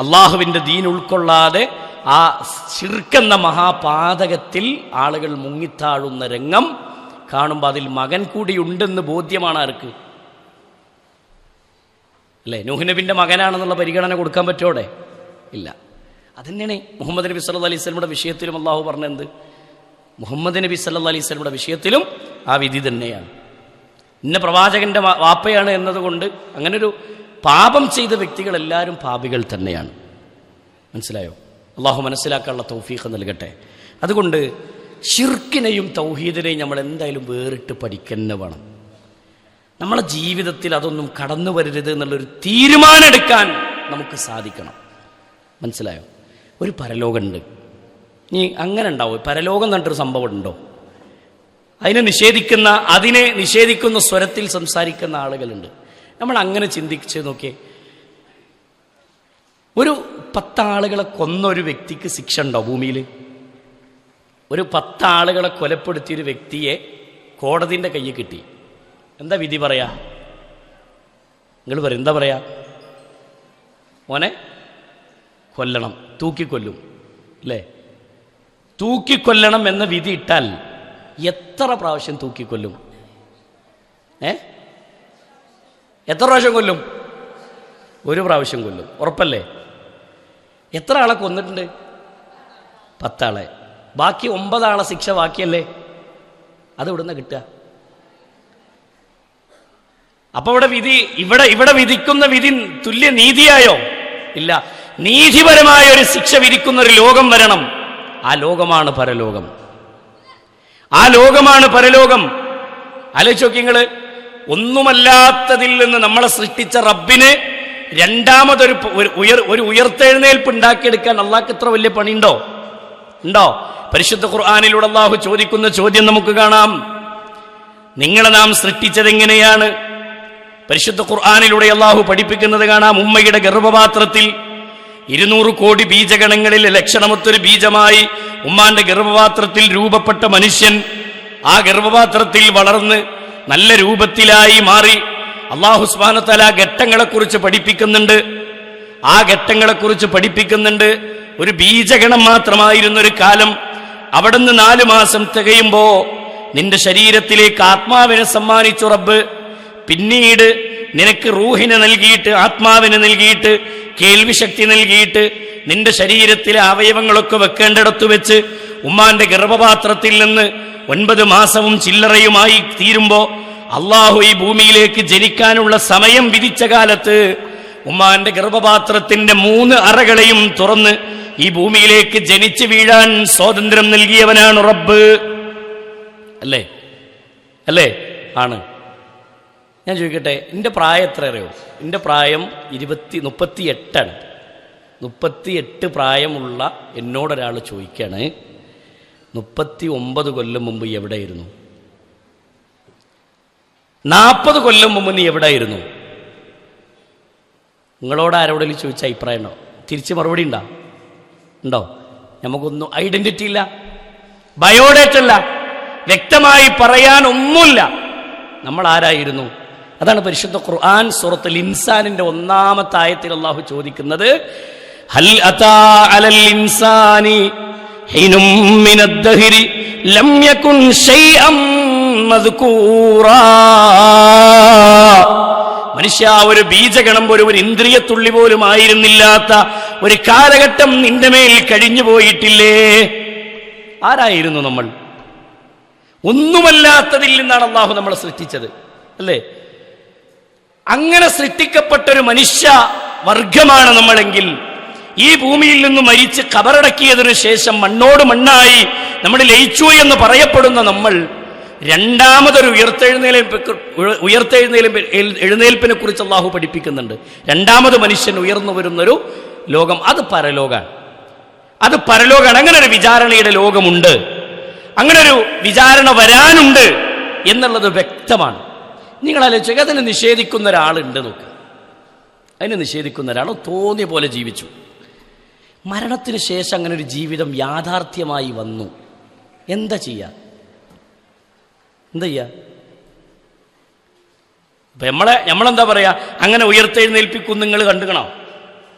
അള്ളാഹുവിന്റെ ദീൻ ഉൾക്കൊള്ളാതെ ആ ശിർക്കെന്ന മഹാപാതകത്തിൽ ആളുകൾ മുങ്ങിത്താഴുന്ന രംഗം കാണുമ്പോൾ അതിൽ മകൻ കൂടി ഉണ്ടെന്ന് ബോധ്യമാണ് ആർക്ക്? അല്ലേ? നൂഹ് നബിന്റെ മകനാണെന്നുള്ള പരിഗണന കൊടുക്കാൻ പറ്റോടെ? ഇല്ല. അതന്നെയാണ് മുഹമ്മദ് നബി സല്ലല്ലാഹു അലൈഹി വസല്ലമയുടെ വിഷയത്തിലും അള്ളാഹു പറഞ്ഞത്. മുഹമ്മദ് നബി സല്ലല്ലാഹു അലൈഹി വസല്ലമയുടെ വിഷയത്തിലും ആ വിധി തന്നെയാണ്. ഇന്ന പ്രവാചകന്റെ വാപ്പയാണ് എന്നതുകൊണ്ട് അങ്ങനൊരു പാപം ചെയ്ത വ്യക്തികളെല്ലാവരും പാപികൾ തന്നെയാണ്. മനസ്സിലായോ? അള്ളാഹു മനസ്സിലാക്കാനുള്ള തൗഫീഖ് നൽകട്ടെ. അതുകൊണ്ട് ശിർക്കിനെയും തൗഹീദിനെയും നമ്മൾ എന്തായാലും വേറിട്ട് പഠിക്കന്നെ വേണം. നമ്മളെ ജീവിതത്തിൽ അതൊന്നും കടന്നു വരരുത് എന്നുള്ളൊരു തീരുമാനം എടുക്കാൻ നമുക്ക് സാധിക്കണം. മനസ്സിലായോ? ഒരു പരലോകമുണ്ട്. ഇനി അങ്ങനെ ഉണ്ടാവും. പരലോകം കണ്ടൊരു സംഭവം ഉണ്ടോ? അതിനെ നിഷേധിക്കുന്ന സ്വരത്തിൽ സംസാരിക്കുന്ന ആളുകളുണ്ട്. നമ്മൾ അങ്ങനെ ചിന്തിച്ച് നോക്കിയേ. ഒരു 10 ആളുകളെ കൊന്ന ഒരു വ്യക്തിക്ക് ശിക്ഷ ഉണ്ടോ ഭൂമിയിൽ? ഒരു 10 ആളുകളെ കൊലപ്പെടുത്തിയൊരു വ്യക്തിയെ കോടതിൻ്റെ കയ്യിൽ കിട്ടി. എന്താ വിധി പറയാ? നിങ്ങൾ പറയും, എന്താ പറയാ? മോനെ കൊല്ലണം, തൂക്കിക്കൊല്ലും, അല്ലേ? തൂക്കിക്കൊല്ലണം എന്ന വിധി ഇട്ടാൽ എത്ര പ്രാവശ്യം തൂക്കിക്കൊല്ലും? എത്ര പ്രാവശ്യം കൊല്ലും? ഒരു പ്രാവശ്യം കൊല്ലും. ഉറപ്പല്ലേ? എത്ര ആളെ കൊന്നിട്ടുണ്ട്? 10 ആളെ. ബാക്കി 9 ആളെ ശിക്ഷ ബാക്കിയല്ലേ? അത് ഇവിടുന്ന് കിട്ടുക. അപ്പൊ ഇവിടെ വിധിക്കുന്ന വിധി തുല്യ നീതിയായോ? ഇല്ല. നീതിപരമായ ഒരു ശിക്ഷ വിധിക്കുന്ന ഒരു ലോകം വരണം. ആ ലോകമാണ് പരലോകം. ആലോചിച്ച് നോക്കി നിങ്ങള്. ഒന്നുമല്ലാത്തതിൽ നിന്ന് നമ്മളെ സൃഷ്ടിച്ച റബ്ബിന് രണ്ടാമതൊരു ഉയർത്തെഴുന്നേൽപ്പ് ഉണ്ടാക്കിയെടുക്കാൻ അള്ളാഹ്ക്ക് ഇത്ര വലിയ പണിയുണ്ടോ? പരിശുദ്ധ ഖുർആനിലൂടെ അള്ളാഹു ചോദിക്കുന്ന ചോദ്യം നമുക്ക് കാണാം. നിങ്ങളെ നാം സൃഷ്ടിച്ചത് എങ്ങനെയാണ്? പരിശുദ്ധ ഖുർആനിലൂടെ അള്ളാഹു പഠിപ്പിക്കുന്നത് കാണാം. ഉമ്മയുടെ ഗർഭപാത്രത്തിൽ 200 കോടി ബീജഗണങ്ങളിൽ ലക്ഷണമൊത്തൊരു ബീജമായി ഉമ്മാന്റെ ഗർഭപാത്രത്തിൽ രൂപപ്പെട്ട മനുഷ്യൻ ആ ഗർഭപാത്രത്തിൽ വളർന്ന് നല്ല രൂപത്തിലായി മാറി. അള്ളാഹു സുബ്ഹാനഹു വ തആല ഘട്ടങ്ങളെക്കുറിച്ച് പഠിപ്പിക്കുന്നുണ്ട്. ആ ഘട്ടങ്ങളെക്കുറിച്ച് പഠിപ്പിക്കുന്നുണ്ട്. ഒരു ബീജഗണം മാത്രമായിരുന്ന ഒരു കാലം, അവിടുന്ന് 4 മാസം തികയുമ്പോ നിന്റെ ശരീരത്തിലേക്ക് ആത്മാവിനെ സമ്മാനിച്ചു റബ്ബ്. പിന്നീട് നിനക്ക് റൂഹിനെ നൽകിയിട്ട്, ആത്മാവിനെ നൽകിയിട്ട്, കേൾവി ശക്തി നൽകിയിട്ട്, നിന്റെ ശരീരത്തിലെ അവയവങ്ങളൊക്കെ വെക്കേണ്ടിടത്ത് വെച്ച് ഉമ്മാന്റെ ഗർഭപാത്രത്തിൽ നിന്ന് 9 മാസവും ചില്ലറയുമായി തീരുമ്പോ അള്ളാഹു ഈ ഭൂമിയിലേക്ക് ജനിക്കാനുള്ള സമയം വിധിച്ച കാലത്ത് ഉമ്മാന്റെ ഗർഭപാത്രത്തിന്റെ 3 അറകളെയും തുറന്ന് ഈ ഭൂമിയിലേക്ക് ജനിച്ചു വീഴാൻ സ്വാതന്ത്ര്യം നൽകിയവനാണ് റബ്ബ്. അല്ലേ? അല്ലേ? ആണ്. ഞാൻ ചോദിക്കട്ടെ, എൻ്റെ പ്രായം എത്ര അറിയോ? എൻ്റെ പ്രായം 38 38 പ്രായമുള്ള എന്നോടൊരാൾ ചോദിക്കുകയാണ്, 39 കൊല്ലം മുമ്പ് എവിടെയായിരുന്നു? 40 കൊല്ലം മുമ്പ് നീ എവിടെയായിരുന്നു? നിങ്ങളോട് ആരോടെങ്കിലും ചോദിച്ച അഭിപ്രായം ഉണ്ടോ? തിരിച്ച് മറുപടി ഉണ്ടോ? നമുക്കൊന്നും ഐഡന്റിറ്റി ഇല്ല, ബയോഡേറ്റ അല്ല, വ്യക്തമായി പറയാൻ ഒന്നുമില്ല. നമ്മൾ ആരായിരുന്നു? അതാണ് പരിശുദ്ധ ഖുർആൻ സൂറത്തുൽ ഇൻസാനിന്റെ 1-ാമത്തെ ആയത്തിൽ അല്ലാഹു ചോദിക്കുന്നത്, ഹൽ അതാ അലൽ ഇൻസാനി ഹീനും മിനദ് ദഹ്രി ലം യകുൻ ശൈഅൻ മദ്കൂറാ. മനുഷ്യ, ഒരു ബീജഗണം പോലും, ഒരു ഇന്ദ്രിയത്തുള്ളി പോലും ആയിരുന്നില്ലാത്ത ഒരു കാലഘട്ടം നിന്റെ മേൽ കഴിഞ്ഞു പോയിട്ടില്ലേ? ആരായിരുന്നു നമ്മൾ? ഒന്നുമല്ലാത്തതിൽ നിന്നാണ് അള്ളാഹു നമ്മളെ സൃഷ്ടിച്ചത്, അല്ലേ? അങ്ങനെ സൃഷ്ടിക്കപ്പെട്ടൊരു മനുഷ്യ വർഗമാണ് നമ്മളെങ്കിൽ, ഈ ഭൂമിയിൽ നിന്ന് മരിച്ച് കബറടക്കിയതിനു ശേഷം മണ്ണോട് മണ്ണായി നമ്മൾ ലയിച്ചു എന്ന് പറയപ്പെടുന്ന നമ്മൾ രണ്ടാമതൊരു എഴുന്നേൽപ്പിനെ കുറിച്ച് അള്ളാഹു പഠിപ്പിക്കുന്നുണ്ട്. രണ്ടാമത് മനുഷ്യൻ ഉയർന്നു വരുന്നൊരു ലോകം, അത് പരലോകാണ്. അത് പരലോകാണ്. അങ്ങനെ ഒരു വിചാരണയുടെ ലോകമുണ്ട്, അങ്ങനെ ഒരു വിചാരണ വരാനുണ്ട് എന്നുള്ളത് വ്യക്തമാണ്. നിങ്ങൾ ആലോചിക്കുക, അതിനെ നിഷേധിക്കുന്ന ഒരാളുണ്ട് നോക്ക്. അതിനെ നിഷേധിക്കുന്ന ഒരാൾ തോന്നിയ പോലെ ജീവിച്ചു. മരണത്തിന് ശേഷം അങ്ങനെ ഒരു ജീവിതം യാഥാർത്ഥ്യമായി വന്നു. എന്താ ചെയ്യുക? ഇപ്പം നമ്മളെന്താ പറയുക? അങ്ങനെ ഉയർത്തെഴുന്നേൽപ്പിക്കും നിങ്ങൾ കണ്ടുകണോ?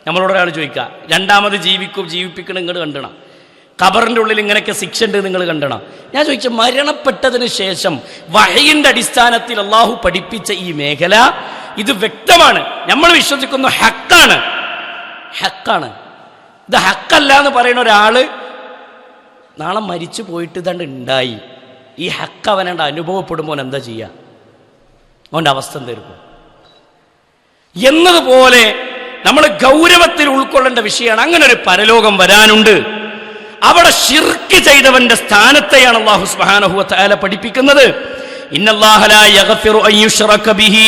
നമ്മളോടൊരാൾ ചോദിക്കുക, രണ്ടാമത് ജീവിപ്പിക്കണം നിങ്ങൾ കണ്ടണം? ഖബറിൻ്റെ ഉള്ളിൽ ഇങ്ങനെയൊക്കെ ശിക്ഷ ഉണ്ട് നിങ്ങൾ കണ്ടണം? ഞാൻ ചോദിച്ചു, മരണപ്പെട്ടതിന് ശേഷം വഹയിന്റെ അടിസ്ഥാനത്തിൽ അള്ളാഹു പഠിപ്പിച്ച ഈ മേഖല ഇത് വ്യക്തമാണ്. നമ്മൾ വിശ്വസിക്കുന്ന ഹക്കാണ്. ഇത് ഹക്കല്ല എന്ന് പറയുന്ന ഒരാള് നാളെ മരിച്ചു പോയിട്ട് ഇതാണ്ട് ഉണ്ടായി, ഈ ഹക്ക് അവനണ്ട് അനുഭവപ്പെടുമ്പോൾ എന്താ ചെയ്യുക? അവൻ്റെ അവസ്ഥ എന്തായിരിക്കും എന്നതുപോലെ നമ്മൾ ഗൗരവത്തിൽ ഉൾക്കൊള്ളേണ്ട വിഷയമാണ്. അങ്ങനെ ഒരു പരലോകം വരാനുണ്ട്. അവിടെ ശിർക്ക് ചെയ്തവന്റെ സ്ഥാനത്തെയാണ് അല്ലാഹു സുബ്ഹാനഹു വ തആല പഠിപ്പിക്കുന്നത്. ഇന്നല്ലാഹ ലാ യഗ്ഫിറു അൻ യുശ്റക ബിഹി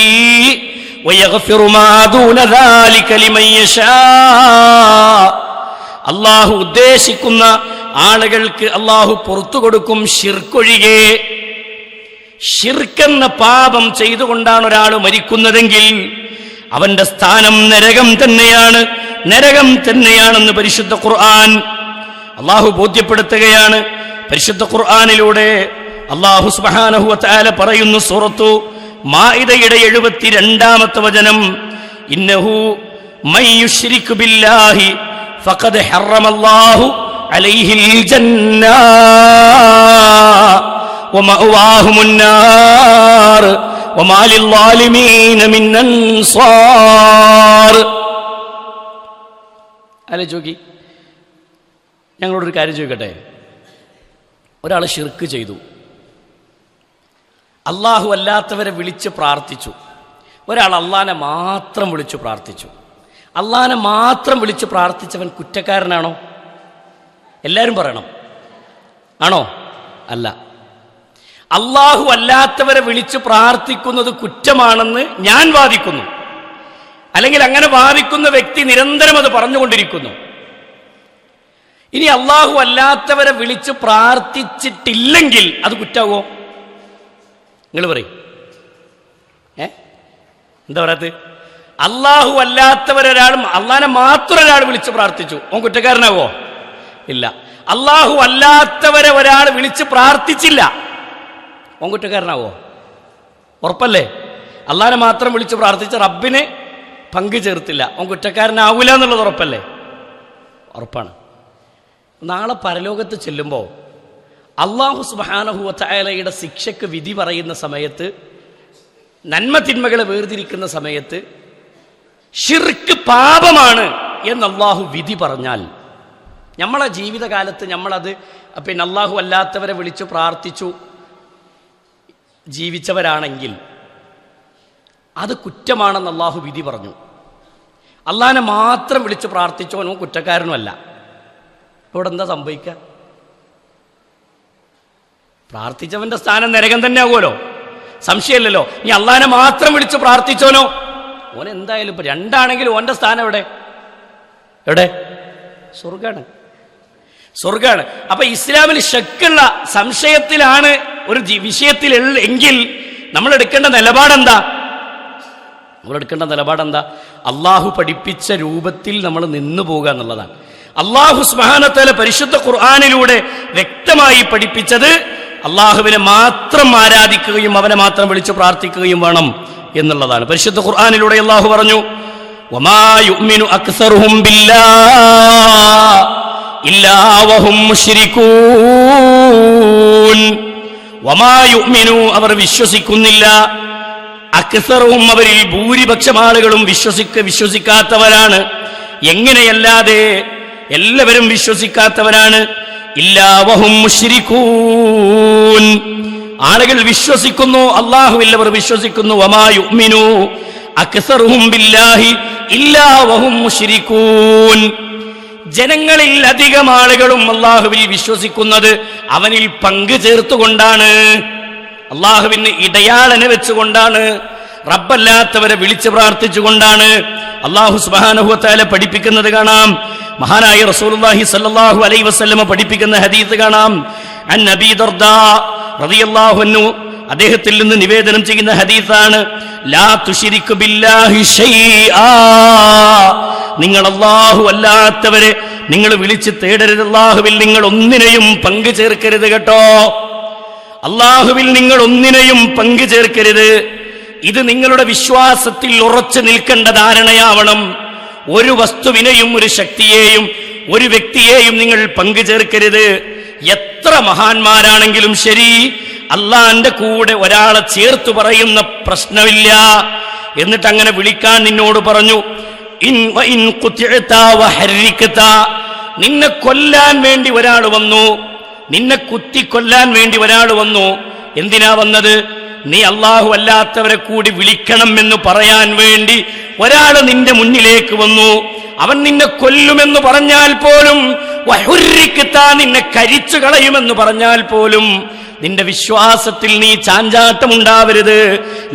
വയഗ്ഫിറു മാ ദൂന ദാലിക ലിമൻ യശാ. അല്ലാഹു ഉദ്ദേശിക്കുന്ന ആളുകൾക്ക് അല്ലാഹു പുറത്തു കൊടുക്കും, ശിർക്കൊഴികെ. ശിർക്കെന്ന പാപം ചെയ്തുകൊണ്ടാണ് ഒരാൾ മരിക്കുന്നതെങ്കിൽ അവന്റെ സ്ഥാനം നരകം തന്നെയാണെന്ന് പരിശുദ്ധ ഖുർആൻ അല്ലാഹു ബോധ്യപ്പെടുത്തുകയാണ്. പരിശുദ്ധ ഖുർആനിലൂടെ അല്ലാഹു സുബ്ഹാനഹു വ തആല പറയുന്നു, സൂറത്തു മാഇദയുടെ 72-ാമത്തെ വചനം, ഇന്നഹു മൻ യുശ്രിക് ബില്ലാഹി ഫഖദ് ഹറമല്ലാഹു അലൈഹിൽ ജന്ന വമഅവാഹുമുൻ നാർ വമാ ലിൽളാലിമീന മിൻ അൻസാർ. ആലോചിച്ച് ഞങ്ങളോടൊരു കാര്യം ചോദിക്കട്ടെ. ഒരാൾ ശിർക്ക് ചെയ്തു, അള്ളാഹു അല്ലാത്തവരെ വിളിച്ച് പ്രാർത്ഥിച്ചു. ഒരാൾ അള്ളാനെ മാത്രം വിളിച്ചു പ്രാർത്ഥിച്ചു. അള്ളാനെ മാത്രം വിളിച്ച് പ്രാർത്ഥിച്ചവൻ കുറ്റക്കാരനാണോ? എല്ലാവരും പറയണം. ആണോ? അല്ല. അള്ളാഹു അല്ലാത്തവരെ വിളിച്ച് പ്രാർത്ഥിക്കുന്നത് കുറ്റമാണെന്ന് ഞാൻ വാദിക്കുന്നു. അല്ലെങ്കിൽ അങ്ങനെ വാദിക്കുന്ന വ്യക്തി നിരന്തരം അത് പറഞ്ഞുകൊണ്ടിരിക്കുന്നു. ഇനി അള്ളാഹു അല്ലാത്തവരെ വിളിച്ച് പ്രാർത്ഥിച്ചിട്ടില്ലെങ്കിൽ അത് കുറ്റാവോ? നിങ്ങൾ പറയും. എന്താ പറയാത്ത? അള്ളാഹു അല്ലാത്തവരൊരാളും അള്ളാഹിനെ മാത്രം ഒരാൾ വിളിച്ച് പ്രാർത്ഥിച്ചു, ഓൻ കുറ്റക്കാരനാവോ? ഇല്ല. അള്ളാഹു അല്ലാത്തവരെ ഒരാൾ വിളിച്ച് പ്രാർത്ഥിച്ചില്ല, ഓൻ കുറ്റക്കാരനാവോ? ഉറപ്പല്ലേ? അള്ളാഹിനെ മാത്രം വിളിച്ച് പ്രാർത്ഥിച്ച റബ്ബിനെ പങ്കു ചേർത്തില്ല, ഓൻ കുറ്റക്കാരനാവൂല എന്നുള്ളത് ഉറപ്പല്ലേ? ഉറപ്പാണ്. നാളെ പരലോകത്ത് ചെല്ലുമ്പോൾ അള്ളാഹു സുബ്ഹാനഹു വ തആലയുടെ ശിക്ഷയ്ക്ക് വിധി പറയുന്ന സമയത്ത്, നന്മ തിന്മകളെ വേർതിരിക്കുന്ന സമയത്ത് ശിർക്ക് പാപമാണ് എന്ന് അള്ളാഹു വിധി പറഞ്ഞാൽ, നമ്മളെ ജീവിതകാലത്ത് നമ്മളത് അള്ളാഹു അല്ലാത്തവരെ വിളിച്ചു പ്രാർത്ഥിച്ചു ജീവിച്ചവരാണെങ്കിൽ അത് കുറ്റമാണെന്ന് അള്ളാഹു വിധി പറഞ്ഞു. അള്ളാഹിനെ മാത്രം വിളിച്ച് പ്രാർത്ഥിച്ചവനും കുറ്റക്കാരനുമല്ല. ഇവിടെ എന്താ സംഭവിക്കുക? പ്രാർത്ഥിച്ചവന്റെ സ്ഥാനം നരകം തന്നെ ആകുമല്ലോ, സംശയമില്ലല്ലോ. നീ അള്ളാഹിനെ മാത്രം വിളിച്ച് പ്രാർത്ഥിച്ചോനോ, ഓൻ എന്തായാലും ഇപ്പൊ രണ്ടാണെങ്കിലും ഓന്റെ സ്ഥാനം എവിടെ? സ്വർഗാണ്. അപ്പൊ ഇസ്ലാമിൽ ശക്കുള്ള സംശയത്തിലാണ് ഒരു വിഷയത്തിൽ എങ്കിൽ നമ്മൾ എടുക്കേണ്ട നിലപാടെന്താ? അള്ളാഹു പഠിപ്പിച്ച രൂപത്തിൽ നമ്മൾ നിന്നു പോകുക എന്നുള്ളതാണ്. അള്ളാഹു സുബ്ഹാനഹു വ തആല പരിശുദ്ധ ഖുർആനിലൂടെ വ്യക്തമായി പഠിപ്പിച്ചത് അള്ളാഹുവിനെ മാത്രം ആരാധിക്കുകയും അവനെ മാത്രം വിളിച്ചു പ്രാർത്ഥിക്കുകയും വേണം എന്നുള്ളതാണ്. പരിശുദ്ധ ഖുർആനിലൂടെ അള്ളാഹു പറഞ്ഞു, വമാ യുഅ്മിനു അക്സറുഹും ബില്ലാഹി ഇല്ലാ വഹും മുശ്രികൂൻ. വമാ യുഅ്മിനു, അവർ വിശ്വസിക്കുന്നില്ല, അക്സറുഹും, അവരിൽ ഭൂരിപക്ഷം ആളുകളും വിശ്വസിക്കാത്തവരാണ്. എങ്ങനെയല്ലാതെ? എല്ലാവരും വിശ്വസിക്കാത്തവരാണ്. ഇല്ലാ വഹും മുശ്രികൂൻ, ആളുകൾ വിശ്വസിക്കുന്നു, അല്ലാഹുവിൽ അവർ വിശ്വസിക്കുന്നു. വമാ യുഅ്മിനു അക്സറുഹും ബില്ലാഹി ഇല്ലാ വഹും മുശ്രികൂൻ. ജനങ്ങളിൽ അധികം ആളുകളും അല്ലാഹുവിൽ വിശ്വസിക്കുന്നത് അവനിൽ പങ്കു ചേർത്തുകൊണ്ടാണ്, അല്ലാഹുവിന് ഇടയാളനെ വെച്ചുകൊണ്ടാണ്, റബ്ബല്ലാത്തവരെ വിളിച്ച് പ്രാർത്ഥിച്ചുകൊണ്ടാണ്. അല്ലാഹു സുബ്ഹാനഹു വ തആല പഠിപ്പിക്കുന്നത് കാണാം. മഹാനായ റസൂലുള്ളാഹി സ്വല്ലല്ലാഹു അലൈഹി വസല്ലം പഠിപ്പിക്കുന്ന ഹദീസ് കാണാം. അൻ നബി ദർദാ റളിയല്ലാഹു അൻഹു, അദ്ദേഹത്തിൽ നിന്ന് നിവേദനം ചെയ്യുന്ന ഹദീസാണ്. ലാ തുശ്രികു ബില്ലാഹി ഷൈആ, നിങ്ങൾ അല്ലാഹു അല്ലാത്തവരെ നിങ്ങൾ വിളിച്ച് തേടരുത്, അല്ലാഹുവിൽ നിങ്ങൾ ഒന്നിനെയും പങ്കു ചേർക്കരുത് കേട്ടോ. അല്ലാഹുവിൽ നിങ്ങൾ ഒന്നിനെയും പങ്കു ചേർക്കരുത്. ഇത് നിങ്ങളുടെ വിശ്വാസത്തിൽ ഉറച്ചു നിൽക്കേണ്ട ധാരണയാവണം. ഒരു വസ്തുവിനെയും ഒരു ശക്തിയെയും ഒരു വ്യക്തിയെയും നിങ്ങൾ പങ്കു ചേർക്കരുത്. എത്ര മഹാന്മാരാണെങ്കിലും ശരി, അള്ളാന്റെ കൂടെ ഒരാളെ ചേർത്തു പറയുന്ന പ്രശ്നമില്ല. എന്നിട്ട് അങ്ങനെ വിളിക്കാൻ നിന്നോട് പറഞ്ഞു, നിന്നെ കൊല്ലാൻ വേണ്ടി ഒരാൾ വന്നു, നിന്നെ കുത്തിക്കൊല്ലാൻ വേണ്ടി ഒരാൾ വന്നു. എന്തിനാ വന്നത്? നീ അല്ലാഹു അല്ലാത്തവരെ കൂടി വിളിക്കണം എന്ന് പറയാൻ വേണ്ടി ഒരാൾ നിന്റെ മുന്നിലേക്ക് വന്നു. അവൻ നിന്നെ കൊല്ലുമെന്ന് പറഞ്ഞാൽ പോലും, നിന്നെ കരിച്ചു കളയുമെന്ന് പറഞ്ഞാൽ പോലും നിന്റെ വിശ്വാസത്തിൽ നീ ചാഞ്ചാട്ടമുണ്ടാവരുത്.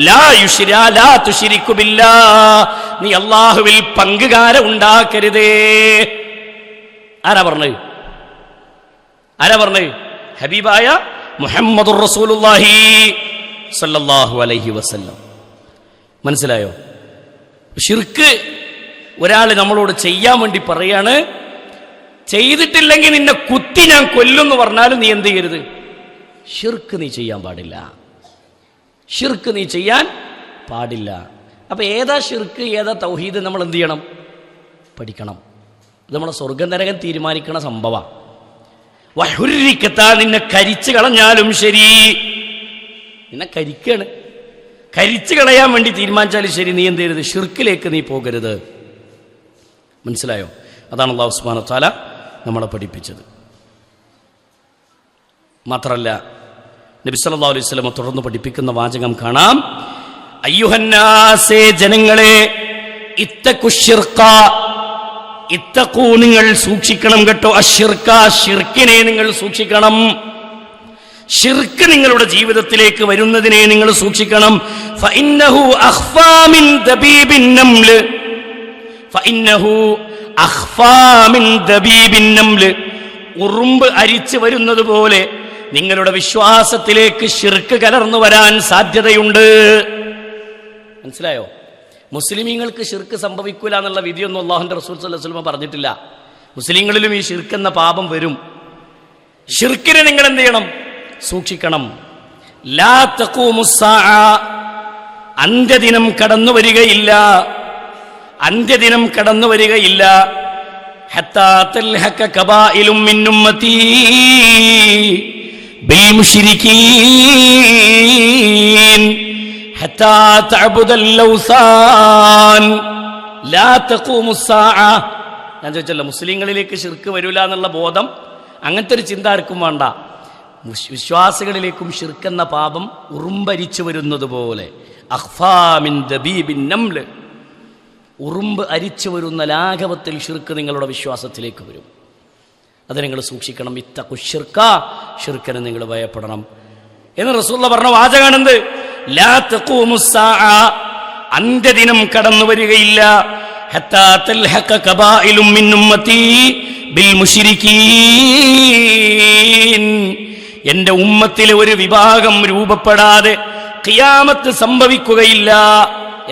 ലാ തുശ്രികു ബില്ലാഹ്, നീ അല്ലാഹുവിൽ പങ്കുകാര ഉണ്ടാക്കരുതേ. ആരാ പറഞ്ഞത്? ഹബീബായ മുഹമ്മദുർ റസൂലുള്ളാഹി സല്ലല്ലാഹു അലൈഹി വസല്ലം. മനസ്സിലായോ? ശിർക്ക് ഒരാൾ നമ്മളോട് ചെയ്യാൻ വേണ്ടി പറയാണ്, ചെയ്തിട്ടില്ലെങ്കിൽ നിന്നെ കുത്തി ഞാൻ കൊല്ലുമെന്ന് പറഞ്ഞാലും നീ എന്ത് ചെയ്യരുത്? ശിർക്ക് നീ ചെയ്യാൻ പാടില്ല. അപ്പൊ ഏതാ ശിർക്ക്, ഏതാ തൗഹീദ് നമ്മൾ എന്ത് ചെയ്യണം? പഠിക്കണം. ഇത് നമ്മളെ സ്വർഗം നരകം തീരുമാനിക്കണ സംഭവം. നിന്നെ കരിച്ചു കളഞ്ഞാലും ശരി, നിന്നെ കരിച്ചു കളയാൻ വേണ്ടി തീരുമാനിച്ചാലും ശരി, നീ എന്ത് ചെയ്യരുത്? ശിർക്കിലേക്ക് നീ പോകരുത്. മനസ്സിലായോ? അതാണ് അല്ലാഹു സുബ്ഹാനഹു വ തആല നമ്മളെ പഠിപ്പിച്ചത്. മാത്രല്ല, നബി സല്ലല്ലാഹു അലൈഹി വസല്ലം തുടർന്ന് പഠിപ്പിക്കുന്ന വാചകം കാണാം. അയ്യുഹന്നാസേ, ജനങ്ങളെ, ഇത്തഖുശ്ശിർക, ഇത്തഖൂ, നിങ്ങൾ സൂക്ഷിക്കണം കേട്ടോ. അശ്ശിർക, ശിർക്കിനെ നിങ്ങൾ സൂക്ഷിക്കണം. ശിർക്ക് നിങ്ങളുടെ ജീവിതത്തിലേക്ക് വരുന്നതിനെ നിങ്ങൾ സൂക്ഷിക്കണം. ഫഇന്നഹു അഖ്ഫാ മിൻ ദബീബിൻ നംല്, ഉറുമ്പ് അരിച്ചു വരുന്നത് പോലെ നിങ്ങളുടെ വിശ്വാസത്തിലേക്ക് ശിർക്ക് കലർന്നു വരാൻ സാധ്യതയുണ്ട്. മനസ്സിലായോ? മുസ്ലിമീങ്ങൾക്ക് ഷിർക്ക് സംഭവിക്കൂല എന്നുള്ള വിധിയൊന്നും അല്ലാഹുവിൻ്റെ റസൂൽ സ്വല്ലല്ലാഹു അലൈഹി വസല്ലം പറഞ്ഞിട്ടില്ല. മുസ്ലിങ്ങളിലും ഈ ഷിർക്ക് എന്ന പാപം വരും. ഷിർക്കിനെ നിങ്ങൾ എന്ത് ചെയ്യണം? സൂക്ഷിക്കണം. ലാ തഖൂമുസ്സാഅ, അന്ത്യദിനം കടന്നു വരികയില്ല, അന്ത്യദിനം കടന്നു വരികയില്ല. ഹത്താ തൽഹക കബായിലും മിൻ ഉമ്മതി ബിൽ മുശ്രികീൻ ഹത്താ തഅബുദൽ ലൗസാൻ ലാ തഖൂമുസ്സാഅ. ഞാൻ ചോദിച്ചല്ലോ, മുസ്ലിങ്ങളിലേക്ക് ഷിർക്ക് വരില്ല എന്നുള്ള ബോധം, അങ്ങനത്തെ ഒരു ചിന്ത ആർക്കും വേണ്ട. വിശ്വാസികളിലേക്കും ഷിർക്കെന്ന പാപം ഉറുമ്പരിച്ചു വരുന്നത് പോലെ, അഖ്ഫാ മിൻ ദബീബിൻ നംൽ, ഉറുമ്പ് അരിച്ചു വരുന്ന ലാഘവത്തിൽ ഷിർക്ക് നിങ്ങളുടെ വിശ്വാസത്തിലേക്ക് വരും. അത് നിങ്ങൾ സൂക്ഷിക്കണം. ഇത്തഖു ശിർക, ഷിർക്കിനെ നിങ്ങൾ ഭയപ്പെടണം എന്ന് റസൂലുള്ളാഹി പറഞ്ഞ വാചകമാണെന്ത്? ലാ തഖൂമുസ്സാഅ, അന്ത്യദിനം കടന്നു വരികയില്ല. ഹത്താ തൽഹക കബായിലും മിൻ ഉമ്മതി ബിൽ മുശ്രികീൻ, എന്റെ ഉമ്മത്തിലെ ഒരു വിഭാഗം രൂപപ്പെടാതെ ഖിയാമത്ത് സംഭവിക്കുകയില്ല.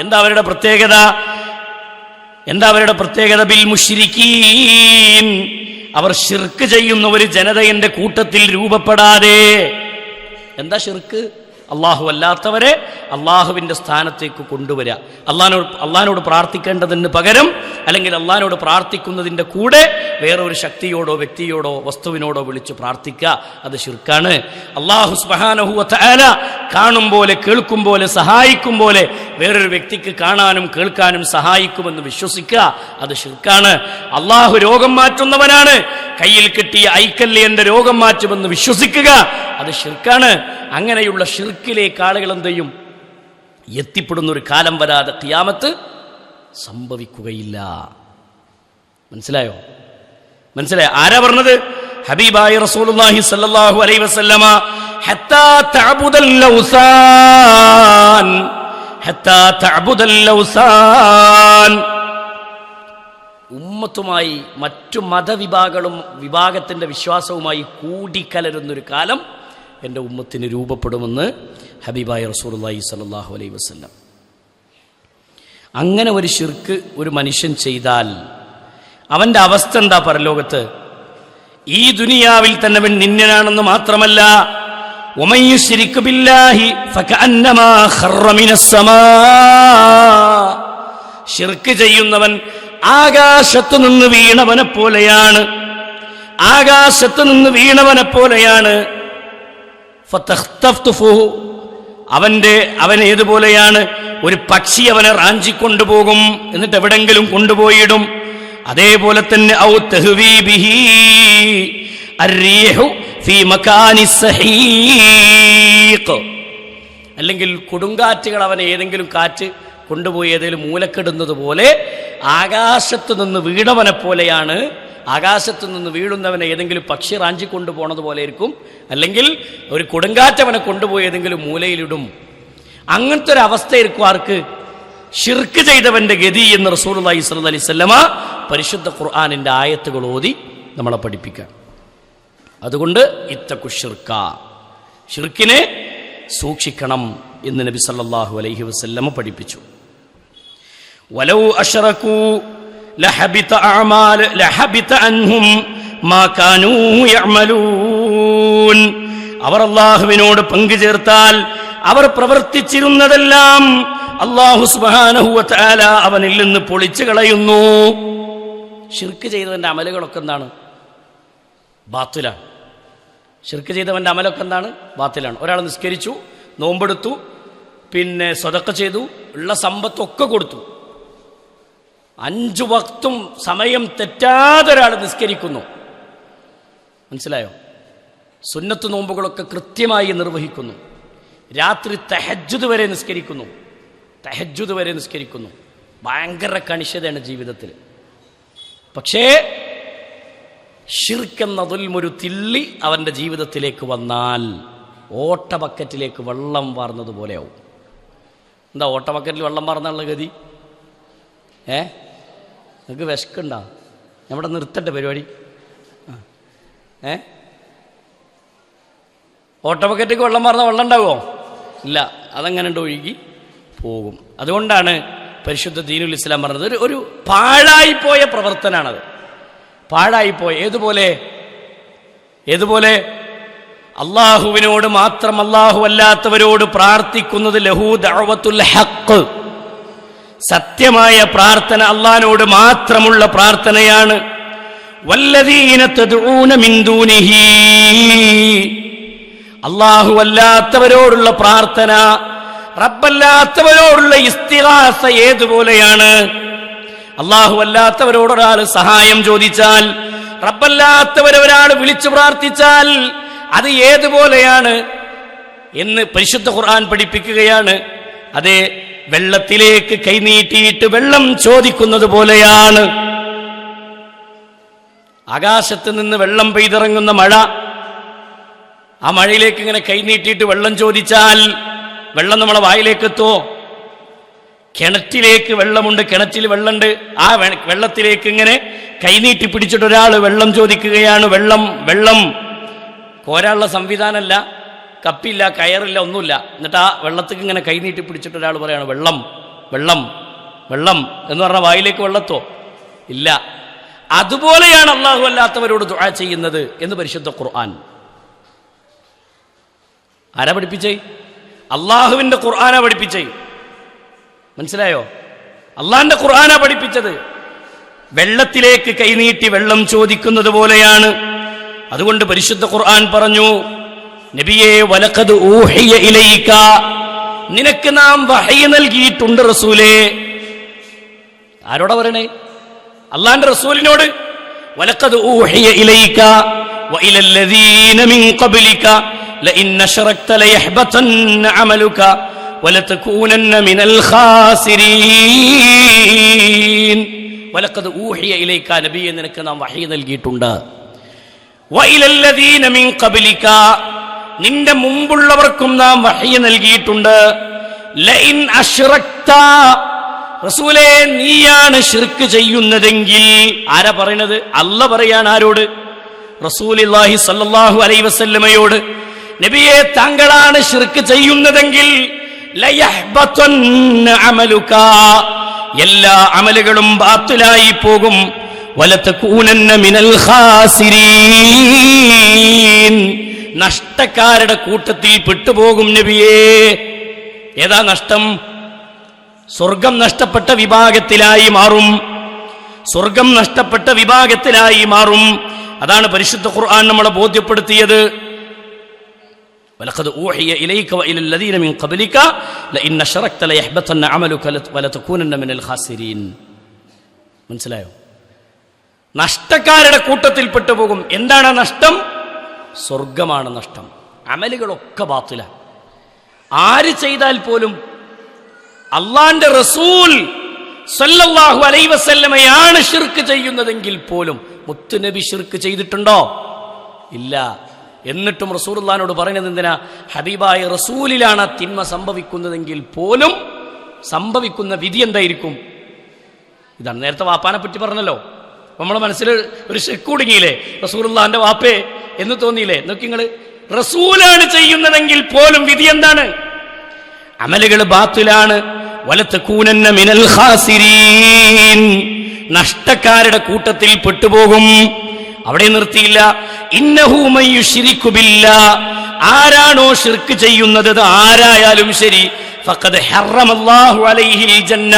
എന്താ അവരുടെ പ്രത്യേകത? എന്താ അവരുടെ പ്രത്യേകത? ബിൽ മുശ്രികീൻ, അവർ ഷിർക്ക് ചെയ്യുന്ന ഒരു ജനത എന്റെ കൂട്ടത്തിൽ രൂപപ്പെടാതെ. എന്താ ഷിർക്ക്? അള്ളാഹു അല്ലാത്തവരെ അള്ളാഹുവിൻ്റെ സ്ഥാനത്തേക്ക് കൊണ്ടുവരിക. അള്ളാഹിനോട് പ്രാർത്ഥിക്കേണ്ടതിന് പകരം, അല്ലെങ്കിൽ അള്ളാഹിനോട് പ്രാർത്ഥിക്കുന്നതിൻ്റെ കൂടെ വേറൊരു ശക്തിയോടോ വ്യക്തിയോടോ വസ്തുവിനോടോ വിളിച്ച് പ്രാർത്ഥിക്കുക, അത് ശിർക്കാണ്. അള്ളാഹു സുബ്ഹാനഹു വ തആല കാണും പോലെ കേൾക്കും പോലെ സഹായിക്കും പോലെ വേറൊരു വ്യക്തിക്ക് കാണാനും കേൾക്കാനും സഹായിക്കുമെന്ന് വിശ്വസിക്കുക, അത് ശിർക്കാണ്. അള്ളാഹു രോഗം മാറ്റുന്നവനാണ്, കയ്യിൽ കിട്ടിയ ഐക്കല്യന്റെ രോഗം മാറ്റുമെന്ന് വിശ്വസിക്കുക, അത് ശിർക്കാണ്. അങ്ങനെയുള്ള ഷിർക്കിലേക്ക് ആളുകൾ എന്ത് ചെയ്യും? എത്തിപ്പെടുന്ന ഒരു കാലം വരാതെ ഖിയാമത്ത് സംഭവിക്കുകയില്ല. മനസ്സിലായോ? മനസ്സിലായോ? ആരാ പറഞ്ഞത്? ഹബീബായ റസൂലുള്ളാഹി സ്വല്ലല്ലാഹു അലൈഹി വസല്ലമ, ഹത്താ തഅബുദൽ ലൗസാൻ, ഹത്താ തഅബുദൽ ലൗസാൻ. ഉമ്മത്തുമായി മറ്റു വിഭാഗത്തിന്റെ വിശ്വാസവുമായി കൂടിക്കലരുന്നൊരു കാലം എൻ്റെ ഉമ്മത്തിന് രൂപപ്പെടുമെന്ന് ഹബീബായ റസൂലുള്ളാഹി സ്വല്ലല്ലാഹു അലൈഹി വസല്ലം. അങ്ങനെ ഒരു ശിർക്ക് ഒരു മനുഷ്യൻ ചെയ്താൽ അവൻ്റെ അവസ്ഥ എന്താ പരലോകത്ത്? ഈ ദുനിയാവിൽ തന്നെ അവൻ നിന്ദനാണെന്ന് മാത്രമല്ല, വമൻ യുശ്രിക് ബില്ലാഹി ഫകഅന്നമാ ഖറ മിനസ് സമാ, ശിർക്ക് ചെയ്യുന്നവൻ ആകാശത്തു നിന്ന് വീണവനെ പോലെയാണ്, ആകാശത്തു നിന്ന് വീണവനെ പോലെയാണ്. അവൻ ഏതുപോലെയാണ്? ഒരു പക്ഷി അവനെ റാഞ്ചിക്കൊണ്ടുപോകും, എന്നിട്ട് എവിടെങ്കിലും കൊണ്ടുപോയിടും. അതേപോലെ തന്നെ ഔ തഹ്വീ ബിഹി അർരീഹു ഫീ മകാനി സഹീഖ്, അല്ലെങ്കിൽ കൊടുങ്കാറ്റുകൾ അവനെ ഏതെങ്കിലും കാറ്റ് കൊണ്ടുപോയി ഏതെങ്കിലും മൂലക്കിടുന്നത് പോലെ ആകാശത്തു നിന്ന് വീണവനെ പോലെയാണ്. ആകാശത്തു നിന്ന് വീഴുന്നവനെ ഏതെങ്കിലും പക്ഷി റാഞ്ചി കൊണ്ടുപോണത് പോലെ ആയിരിക്കും, അല്ലെങ്കിൽ ഒരു കൊടുങ്കാറ്റവനെ കൊണ്ടുപോയി ഏതെങ്കിലും മൂലയിലിടും. അങ്ങനത്തെ ഒരു അവസ്ഥയായിരിക്കും ആർക്ക്? ഷിർക്ക് ചെയ്തവന്റെ ഗതി എന്ന് റസൂലുള്ളാഹി സ്വല്ലല്ലാഹി അലൈഹി വസല്ലമ പരിശുദ്ധ ഖുർആനിന്റെ ആയത്തുകൾ ഓതി നമ്മളെ പഠിപ്പിക്കാം. അതുകൊണ്ട് ഇത്തഖു ശിർക, ഷിർക്കിനെ സൂക്ഷിക്കണം എന്ന് നബി സല്ലല്ലാഹു അലൈഹി വസല്ലമ പഠിപ്പിച്ചു. വലൗ അശ്റകൂ ലഹബിത അൻഹും മാ കാനൂ യഅമലൂൻ, അവർ അല്ലാഹുവിനോട് പങ്കു ചേർത്താൽ അവർ പ്രവർത്തിച്ചിരുന്നതെല്ലാം അല്ലാഹു സുബ്ഹാനഹു വ തആല അവനിൽ നിന്ന് പൊളിച്ചു കളയുന്നു. ശിർക്ക് ചെയ്തവന്റെ അമലുകളൊക്കെ എന്താണ്? ബാത്തിലാണ്. ശിർക്ക് ചെയ്തവന്റെ അമലൊക്കെ എന്താണ്? ബാത്തിലാണ്. ഒരാൾ നിസ്കരിച്ചു, നോമ്പെടുത്തു, പിന്നെ സ്വതക്ക ചെയ്തു, ഉള്ള സമ്പത്തൊക്കെ കൊടുത്തു, 5 വക്തും സമയം തെറ്റാതെ ഒരാൾ നിസ്കരിക്കുന്നു, മനസ്സിലായോ? സുന്നത്ത് നോമ്പുകളൊക്കെ കൃത്യമായി നിർവഹിക്കുന്നു, രാത്രി തഹജ്ജുദ് വരെ നിസ്കരിക്കുന്നു, ഭയങ്കര കണിശതയാണ് ജീവിതത്തിൽ. പക്ഷേ ഷിർക്ക് എന്ന ദുൽമൊരു തിള്ളി അവൻ്റെ ജീവിതത്തിലേക്ക് വന്നാൽ ഓട്ട ബക്കറ്റിലേക്ക് വെള്ളം വാർന്നതുപോലെയാവും. എന്താ ഓട്ട ബക്കറ്റിൽ വെള്ളം വാർന്നുള്ള ഗതി? നിങ്ങൾക്ക് വിശക്കുണ്ടോ? നമ്മുടെ നിർത്തട്ടെ പരിപാടി. ഓട്ട ബക്കറ്റിലേക്ക് വെള്ളം വാർന്ന വെള്ളം ഉണ്ടാകുമോ? ഇല്ല, അതങ്ങനെ ഒഴുകി പോകും. അതുകൊണ്ടാണ് പരിശുദ്ധ ദീനുൽ ഇസ്ലാം പറഞ്ഞത്. ഒരു പാഴായിപ്പോയ പ്രവർത്തനാണത്. പാഴായിപ്പോയ ഏതുപോലെ അള്ളാഹുവിനോട് മാത്രം, അള്ളാഹു അല്ലാത്തവരോട് പ്രാർത്ഥിക്കുന്നത് ലഹു ദഅവത്തുൽ ഹഖ്, സത്യമായ പ്രാർത്ഥന അള്ളാഹിനോട് മാത്രമുള്ള പ്രാർത്ഥനയാണ്. വല്ലദീന തദ്ഊന മിൻ ദൂനിഹി, അള്ളാഹു അല്ലാത്തവരോടുള്ള പ്രാർത്ഥന, റബ്ബല്ലാത്തവരോടുള്ള ഇസ്തിഗാസ ഏതുപോലെയാണ്? അള്ളാഹു അല്ലാത്തവരോടൊരാൾ സഹായം ചോദിച്ചാൽ, റബ്ബല്ലാത്തവരൊരാൾ വിളിച്ചു പ്രാർത്ഥിച്ചാൽ അത് ഏതുപോലെയാണ് എന്ന് പരിശുദ്ധ ഖുർആൻ പഠിപ്പിക്കുകയാണ്. അതേ, വെള്ളത്തിലേക്ക് കൈനീട്ടിയിട്ട് വെള്ളം ചോദിക്കുന്നത് പോലെയാണ്. ആകാശത്ത് നിന്ന് വെള്ളം പെയ്തിറങ്ങുന്ന മഴ, ആ മഴയിലേക്ക് ഇങ്ങനെ കൈനീട്ടിയിട്ട് വെള്ളം ചോദിച്ചാൽ വെള്ളം നമ്മളെ വായിലേക്ക് എത്തുമോ? കിണറ്റിലേക്ക് വെള്ളമുണ്ട്, കിണറ്റിൽ വെള്ളമുണ്ട്, ആ വെള്ളത്തിലേക്ക് ഇങ്ങനെ കൈനീട്ടി പിടിച്ചിട്ട് ഒരാൾ വെള്ളം ചോദിക്കുകയാണ്. വെള്ളം കോരാനുള്ള സംവിധാനമല്ല, കപ്പില്ല, കയറില്ല, ഒന്നുമില്ല. എന്നിട്ട് ആ വെള്ളത്തേക്ക് ഇങ്ങനെ കൈനീട്ടി പിടിച്ചിട്ട് ഒരാൾ പറയാണ് വെള്ളം വെള്ളം വെള്ളം എന്ന് പറഞ്ഞാൽ വായിലേക്ക് വെള്ളത്തോ? ഇല്ല. അതുപോലെയാണ് അള്ളാഹു അല്ലാത്തവരോട് ദുആ ചെയ്യുന്നത് എന്ന് പരിശുദ്ധ ഖുർആൻ. ആരാ പഠിപ്പിച്ചേ? അള്ളാഹുവിന്റെ ഖുർആനാ പഠിപ്പിച്ചേ. മനസ്സിലായോ? അള്ളാഹിന്റെ ഖുർആനാ പഠിപ്പിച്ചത്. വെള്ളത്തിലേക്ക് കൈനീട്ടി വെള്ളം ചോദിക്കുന്നത് പോലെയാണ്. അതുകൊണ്ട് പരിശുദ്ധ ഖുർആൻ പറഞ്ഞു, നബിയേ വലഖദ് ഊഹിയ ഇലൈക, നിനക്ക് നാം വഹയി നൽകിയിട്ടുണ്ട് റസൂലേ. ആരോടാ പറയണേ? അള്ളാഹിന്റെ റസൂലിനോട്. വലഖദ് ഊഹിയ ഇലൈക വഇലല്ലദീന മിൻ ഖബ്ലിക ലഇൻ അശ്റക്ത ലയഹ്ബതന്ന അമലുക വലതകൂനന്ന മിനൽ ഖാസിരീൻ. വലഖദ് ഊഹിയ ഇലൈക, നബിയെ നിനക്ക് നാം വഹയി നൽകിയിട്ടുണ്ട്. വഇലല്ലദീന മിൻ ഖബ്ലിക, നിന്റെ മുമ്പുള്ളവർക്കും നാം വഹയി നൽകിയിട്ടുണ്ട്. ലഇൻ അശ്റക്ത, റസൂലേ നീയാണ് ശിർക്ക് ചെയ്യുന്നതെങ്കിൽ. ആരാ പറയണത്? അല്ലാഹ് പറയാണ്. ആരോട്? റസൂലുള്ളാഹി സ്വല്ലല്ലാഹു അലൈഹി വസല്ലമയോട്. നബിയെ താങ്കളാണ് ശിർക്ക് ചെയ്യുന്നതെങ്കിൽ ലയഹ്ബതന്ന അമലുക, എല്ലാ അമലുകളും ബാത്തിലായി പോകും. വലതകൂനന്ന മിനൽ ഖാസിരീൻ, നഷ്ടക്കാരുടെ കൂട്ടത്തിൽ പെട്ടുപോകും നബിയേ. ഏതാ നഷ്ടം? സ്വർഗം നഷ്ടപ്പെട്ട വിഭാഗത്തിലായി മാറും. സ്വർഗം നഷ്ടപ്പെട്ട വിഭാഗത്തിലായി മാറും. അതാണ് പരിശുദ്ധ ഖുർആൻ നമ്മളെ ബോധ്യപ്പെടുത്തിയത്. വലഖദ് ഊഹിയ ഇലൈക വഇലല്ലദീന മിൻ ഖബ്ലിക ലഇൻ അശ്റക്ത ലയഹ്ബതന്ന അമലുക വലതകൂനന്ന മിനൽ ഖാസിരീൻ. മനസ്സിലായോ? നഷ്ടക്കാരുടെ കൂട്ടത്തിൽ പെട്ടുപോകും. എന്താണ് നഷ്ടം? സ്വർഗമാണ് നഷ്ടം. അമലുകളൊക്കെ ബാത്തില. ആര് ചെയ്താൽ പോലും, അള്ളാന്റെ റസൂൽ സല്ലല്ലാഹു അലൈഹി വസല്ലമയാണ് ശിർക്ക് ചെയ്യുന്നതെങ്കിൽ പോലും, മുത്തുനബി ശിർക്ക് ചെയ്തിട്ടുണ്ടോ? ഇല്ല. എന്നിട്ടും റസൂലുള്ളാഹിനോട് പറയുന്നത് എന്തിനാ? ഹബീബായ റസൂലിലാണ് തിന്മ സംഭവിക്കുന്നതെങ്കിൽ പോലും സംഭവിക്കുന്ന വിധി എന്തായിരിക്കും? ഇതാണ്. നേരത്തെ വാപ്പാനെ പറ്റി പറഞ്ഞല്ലോ. നമ്മളെ മനസ്സിൽ ഒരു ശിർക്ക് കുടുങ്ങിയില്ലേ? റസൂലുള്ളാഹിന്റെ വാപ്പേ എന്ന് തോന്നിയില്ലേ? നോക്കി നിങ്ങൾ, റസൂലാണ് ചെയ്യുന്നതെങ്കിൽ പോലും വിധി എന്താണ്? അമലുകൾ ബാത്തിലാണ്. വലതകൂനന്ന മിനൽ ഖാസിരീൻ, നഷ്ടക്കാരുടെ കൂട്ടത്തിൽ പെട്ടുപോകും. അവിടെ നിർത്തിയില്ല. ഇന്നഹു മൻ യുശ്രികു ബില്ലാഹ്, ആരാണോ ശിർക്ക് ചെയ്യുന്നത്, ആരായാലും ശരി, ഫഖദ് ഹറമല്ലാഹു അലൈഹിൽ ജന്ന,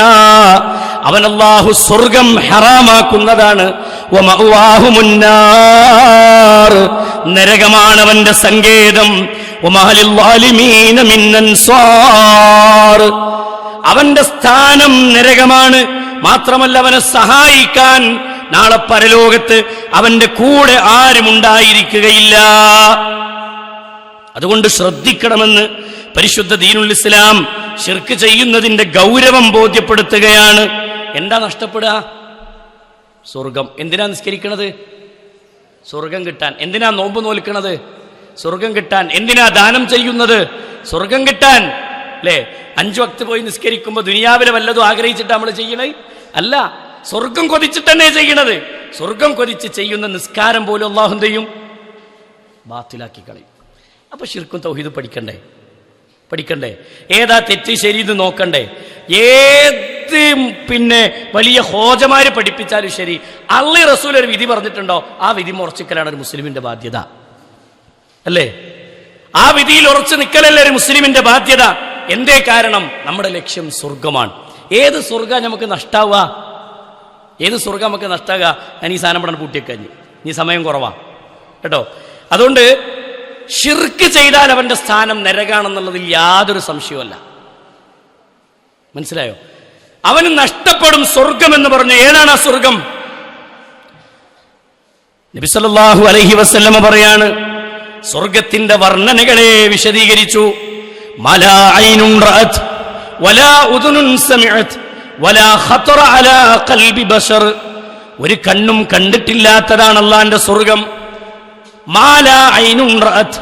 അവൻ അല്ലാഹു സ്വർഗ്ഗം ഹറാമാക്കുന്നതാണ്. വമഅവാഹുമുന്നാർ, നരകമാണ് അവന്റെ സങ്കേതം. വമഹലിൽ ളാലിമീന മിൻ അൻസാർ, അവന്റെ സ്ഥാനം നരകമാണ്. മാത്രമല്ല അവനെ സഹായിക്കാൻ നാളെ പരലോകത്ത് അവന്റെ കൂടെ ആരും ഉണ്ടായിരിക്കുകയില്ല. അതുകൊണ്ട് ശ്രദ്ധിക്കണമെന്ന് പരിശുദ്ധ ദീനുൽ ഇസ്ലാം ശിർക്ക് ചെയ്യുന്നതിന്റെ ഗൗരവം ബോധ്യപ്പെടുത്തുകയാണ്. എന്താ നഷ്ടപ്പെടുക? സ്വർഗം. എന്തിനാ നിസ്കരിക്കണത്? സ്വർഗം കിട്ടാൻ. എന്തിനാ നോമ്പ് നോൽക്കണത്? സ്വർഗം കിട്ടാൻ. എന്തിനാ ദാനം ചെയ്യുന്നത്? സ്വർഗം കിട്ടാൻ. അല്ലേ? 5 വക്ത് പോയി നിസ്കരിക്കുമ്പോൾ ദുനിയാവിലെ വല്ലതും ആഗ്രഹിച്ചിട്ട് നമ്മൾ ചെയ്യണേ അല്ല, സ്വർഗം കൊതിച്ചിട്ട് തന്നെ ചെയ്യണത്. സ്വർഗം കൊതിച്ച് ചെയ്യുന്ന നിസ്കാരം പോലും അല്ലാഹു എന്ത് ചെയ്യും? ബാത്തിലാക്കി കളയും. അപ്പൊ ശിർക്കും തൗഹീദും പഠിക്കണ്ടേ? ഏതാ തെറ്റ് ശരി എന്ന് നോക്കണ്ടേ? വലിയ ഹോജമാര് പഠിപ്പിച്ചാലും ശരി, അള്ളാഹു റസൂൽ ഒരു വിധി പറഞ്ഞിട്ടുണ്ടോ, ആ വിധി ഉറച്ചിക്കലാണ് ഒരു മുസ്ലിമിന്റെ ബാധ്യത അല്ലേ? ആ വിധിയിൽ ഉറച്ചു നിൽക്കലല്ലേ ഒരു മുസ്ലിമിന്റെ ബാധ്യത. എന്തേ കാരണം? നമ്മുടെ ലക്ഷ്യം സ്വർഗമാണ്. ഏത് സ്വർഗം നമുക്ക് നഷ്ടാവുക? ഏത് സ്വർഗം നമുക്ക് നഷ്ടാവുക? ഞാൻ ഈ സാധനം പഠനം പൂട്ടിയേക്കഞ്ഞി, നീ സമയം കുറവാ കേട്ടോ. അതുകൊണ്ട് ശിർക്ക് ചെയ്താൽ അവന്റെ സ്ഥാനം നരകാണെന്നുള്ളതിൽ യാതൊരു സംശയമല്ല. മനസ്സിലായോ? അവന് നഷ്ടപ്പെടും സ്വർഗം എന്ന് പറഞ്ഞു. ഏതാണ് ആ സ്വർഗം? നബി സല്ലല്ലാഹു അലൈഹി വസല്ലമ പറയാണ്, സ്വർഗത്തിന്റെ വർണ്ണനകളെ വിശദീകരിച്ചു. മലാ ഐനുൻ റഅത് വലാ ഉദുനുൻ സമിഅത് വലാ ഖതറ അലാ ഖൽബി ബശർ. ഒരു കണ്ണും കണ്ടിട്ടില്ലാത്തതാണ് അല്ലാഹുവിന്റെ സ്വർഗം. മാലാ ഐനുൻ റഅത്,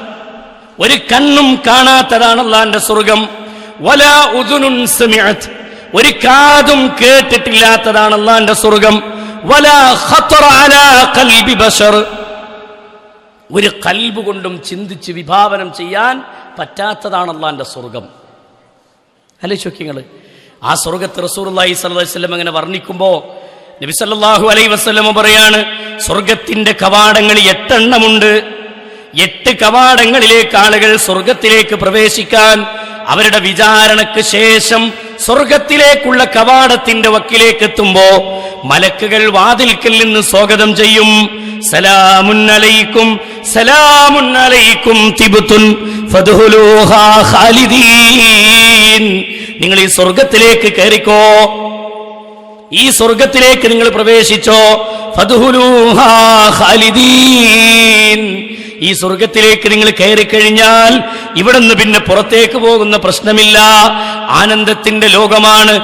ഒരു കണ്ണും കാണാത്തതാണ് അല്ലാഹുവിന്റെ സ്വർഗം. വലാ ഉദുനുൻ സമിഅത്, ഒരു കാതും കേട്ടിട്ടില്ലാത്തതാണ് അല്ലാഹുവിന്റെ സ്വർഗം. വലാ ഖതറ അലാ ഖൽബി ബശർ, ഒരു ഖൽബ് കൊണ്ടും ചിന്തിച്ച് വിഭാവനം ചെയ്യാൻ പറ്റാത്തതാണ് അല്ലാഹുവിന്റെ സ്വർഗം. ആലോചിക്കുക. ആ സ്വർഗത്തെ റസൂലുള്ളാഹി സ്വല്ലല്ലാഹു അലൈഹി വസല്ലം അങ്ങനെ വർണ്ണിക്കുമ്പോൾ നബി സല്ലല്ലാഹു അലൈഹി വസല്ലം പറയാണ്, സ്വർഗത്തിന്റെ കവാടങ്ങൾ 8 എണ്ണമുണ്ട്. 8 കവാടങ്ങളിലേക്ക് ആളുകൾ സ്വർഗത്തിലേക്ക് പ്രവേശിക്കാൻ അവരുടെ വിചാരണയ്ക്ക് ശേഷം സ്വർഗത്തിലേക്കുള്ള കവാടത്തിന്റെ വക്കിലേക്ക് എത്തുമ്പോ മലക്കുകൾ വാതിൽക്കൽ നിന്ന് സ്വാഗതം ചെയ്യും. സലാമുൻ അലൈക്കും സലാമുൻ അലൈക്കും തിബ്തുൻ ഫദ്ഖുലൂഹാ ഖാലിദീൻ. നിങ്ങൾ ഈ സ്വർഗത്തിലേക്ക് കയറിക്കോ, ഈ സ്വർഗത്തിലേക്ക് നിങ്ങൾ പ്രവേശിച്ചോ. ഫദ്ഖുലൂഹാ ഖാലിദീൻ, ഈ സ്വർഗത്തിലേക്ക് നിങ്ങൾ കയറി കഴിഞ്ഞാൽ ഇവിടെ നിന്ന് പിന്നെ പുറത്തേക്ക് പോകുന്ന പ്രശ്നമില്ല. ആനന്ദത്തിന്റെ ലോകമാണ്,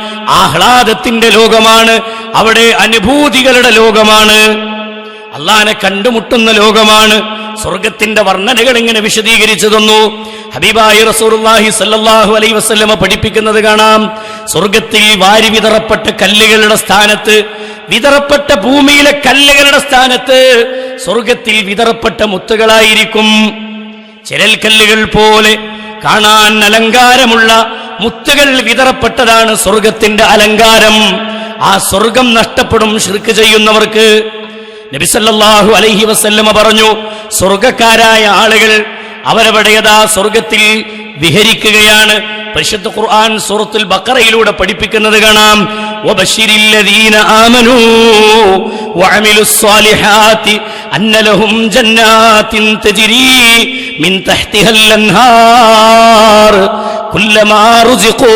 ആഹ്ലാദത്തിന്റെ ലോകമാണ്, അവിടെ അനുഭൂതികളുടെ ലോകമാണ്, അള്ളാഹനെ കണ്ടുമുട്ടുന്ന ലോകമാണ്. സ്വർഗത്തിന്റെ വർണ്ണനകൾ ഇങ്ങനെ വിശദീകരിച്ചു തന്നു. ഹബീബായ റസൂലുള്ളാഹി സ്വല്ലല്ലാഹു അലൈഹി വസല്ലമ പഠിപ്പിക്കുന്നത് കാണാം. സ്വർഗത്തിൽ വാരി വിതറപ്പെട്ട കല്ലുകളുടെ സ്ഥാനത്ത്, വിതറപ്പെട്ട ഭൂമിയിലെ കല്ലുകളുടെ സ്ഥാനത്ത് സ്വർഗത്തിൽ വിതറപ്പെട്ട മുത്തുകളായിരിക്കും. ചിരൽ കല്ലുകൾ പോലെ കാണാൻ അലങ്കാരമുള്ള മുത്തുകൾ വിതറപ്പെട്ടതാണ് സ്വർഗത്തിന്റെ അലങ്കാരം. ആ സ്വർഗം നഷ്ടപ്പെടും ശിർക്ക് ചെയ്യുന്നവർക്ക്. നബി സല്ലല്ലാഹു അലൈഹി വസല്ലമ പറഞ്ഞു, സ്വർഗക്കാരായ ആളുകൾ അവരവിടെയതാ സ്വർഗത്തിൽ വിഹരിക്കുകയാണ്. പരിശുദ്ധ ഖുർആൻ സൂറത്തുൽ ബഖറയിലൂടെ പഠിപ്പിക്കുന്നത് കാണാം. വബശിരിൽ ലദീന ആമനൂ വഅമിലുസ് സ്വാലിഹാത്തി അന്ന ലഹും ജന്നാത്തിൻ തജ്രി മിൻ തഹ്തിഹൽ അൻഹാർ കുല്ലമാ റുസിഖൂ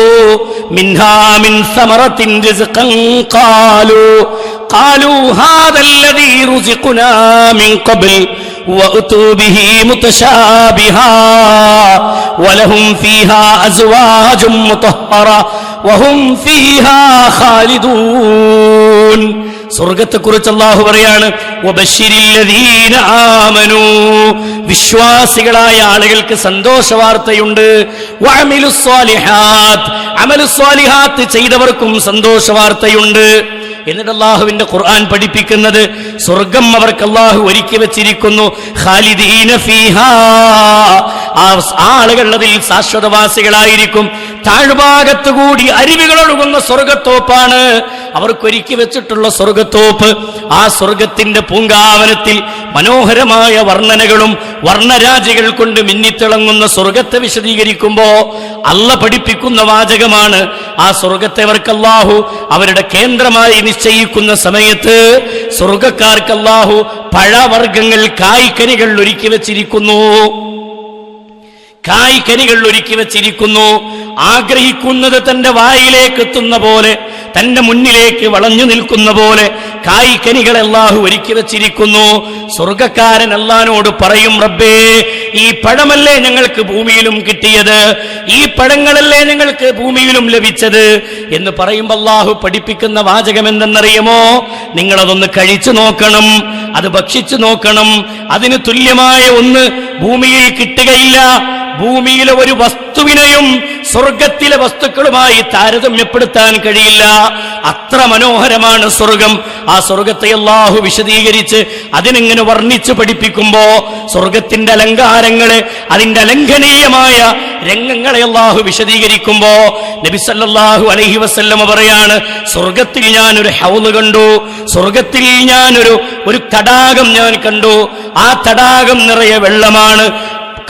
മിൻഹാ മിൻ സമറത്തിൻ റിസ്ഖൻ ഖാലൂ ഹാദല്ലദീ റുസിഖ്നാ മിൻ ഖബ്ൽ وَأُتُوا بِهِ مُتَشَابِهًا وَلَهُمْ فِيهَا أَزْوَاجٌ مُطَهَّرَةٌ وَهُمْ فِيهَا خَالِدُونَ. സ്വർഗത്തെക്കുറിച്ച് അല്ലാഹു പറയാണ്, വബശിരിൽ ലദീന ആമനൂ, വിശ്വാസികളായ ആളുകൾക്ക് സന്തോഷ വാർത്തയുണ്ട്. വഅമിലുസ് സ്വാലിഹാത്ത്, അമലുസ് സ്വാലിഹാത്ത് ചെയ്തവർക്കും സന്തോഷ വാർത്തയുണ്ട്. എന്നിട്ട് അല്ലാഹുവിന്റെ ഖുർആൻ പഠിപ്പിക്കുന്നത്, സ്വർഗം അവർക്ക് അല്ലാഹു ഒരുക്കി വെച്ചിരിക്കുന്നു. ഖാലിദീന ഫീഹാ, ആ ആളുകൾ അതിൽ ശാശ്വതവാസികളായിരിക്കും. താഴ്ഭാഗത്തുകൂടി അരുവികൾ ഒഴുകുന്ന സ്വർഗത്തോപ്പാണ് അവർക്കൊരുക്കി വെച്ചിട്ടുള്ള സ്വർഗത്തോപ്പ്. ആ സ്വർഗത്തിന്റെ പൂങ്കാവനത്തിൽ മനോഹരമായ വർണ്ണനകളും വർണ്ണരാജികൾ കൊണ്ട് മിന്നിത്തിളങ്ങുന്ന സ്വർഗത്തെ വിശദീകരിക്കുമ്പോ അല്ല പഠിപ്പിക്കുന്ന വാചകമാണ്, ആ സ്വർഗത്തെ അവർക്ക് അല്ലാഹു അവരുടെ കേന്ദ്രമായി നിശ്ചയിക്കുന്ന സമയത്ത് സ്വർഗക്കാർക്ക് അല്ലാഹു പഴവർഗ്ഗങ്ങൾ, കായ്ക്കനികൾ ഒരുക്കി വെച്ചിരിക്കുന്നു. കായ്ക്കനികൾ ഒരുക്കി വെച്ചിരിക്കുന്നു. ആഗ്രഹിക്കുന്നത് തന്റെ വായിലേക്ക് എത്തുന്ന പോലെ, തന്റെ മുന്നിലേക്ക് വളഞ്ഞു നിൽക്കുന്ന പോലെ കായ്ക്കനികൾ അല്ലാഹു ഒരുക്കി വെച്ചിരിക്കുന്നു. സ്വർഗക്കാരൻ അല്ലാഹുവോട് പറയും, റബ്ബേ, ഈ പഴമല്ലേ ഞങ്ങൾക്ക് ഭൂമിയിലും കിട്ടിയത്, ഈ പഴങ്ങളല്ലേ ഞങ്ങൾക്ക് ഭൂമിയിലും ലഭിച്ചത് എന്ന് പറയുമ്പോൾ അല്ലാഹു പഠിപ്പിക്കുന്ന വാചകം എന്തെന്നറിയുമോ? നിങ്ങളതൊന്ന് കഴിച്ചു നോക്കണം, അത് ഭക്ഷിച്ചു നോക്കണം. അതിന് തുല്യമായ ഒന്ന് ഭൂമിയിൽ കിട്ടുകയില്ല. ഭൂമിയിലെ ഒരു വസ്തുവിനെയും സ്വർഗത്തിലെ വസ്തുക്കളുമായി താരതമ്യപ്പെടുത്താൻ കഴിയില്ല. അത്ര മനോഹരമാണ് സ്വർഗം. ആ സ്വർഗത്തെ അല്ലാഹു വിശദീകരിച്ച് അതിനെങ്ങനെ വർണ്ണിച്ച് പഠിപ്പിക്കുമ്പോ സ്വർഗത്തിന്റെ അലങ്കാരങ്ങളെ, അതിന്റെ അലംഘനീയമായ രംഗങ്ങളെ അല്ലാഹു വിശദീകരിക്കുമ്പോ നബി സല്ലല്ലാഹു അലൈഹി വസല്ലമ പറയാണ്, സ്വർഗത്തിൽ ഞാൻ ഒരു ഹൗള് കണ്ടു, സ്വർഗത്തിൽ ഞാൻ ഒരു തടാകം ഞാൻ കണ്ടു. ആ തടാകം നിറയെ വെള്ളമാണ്,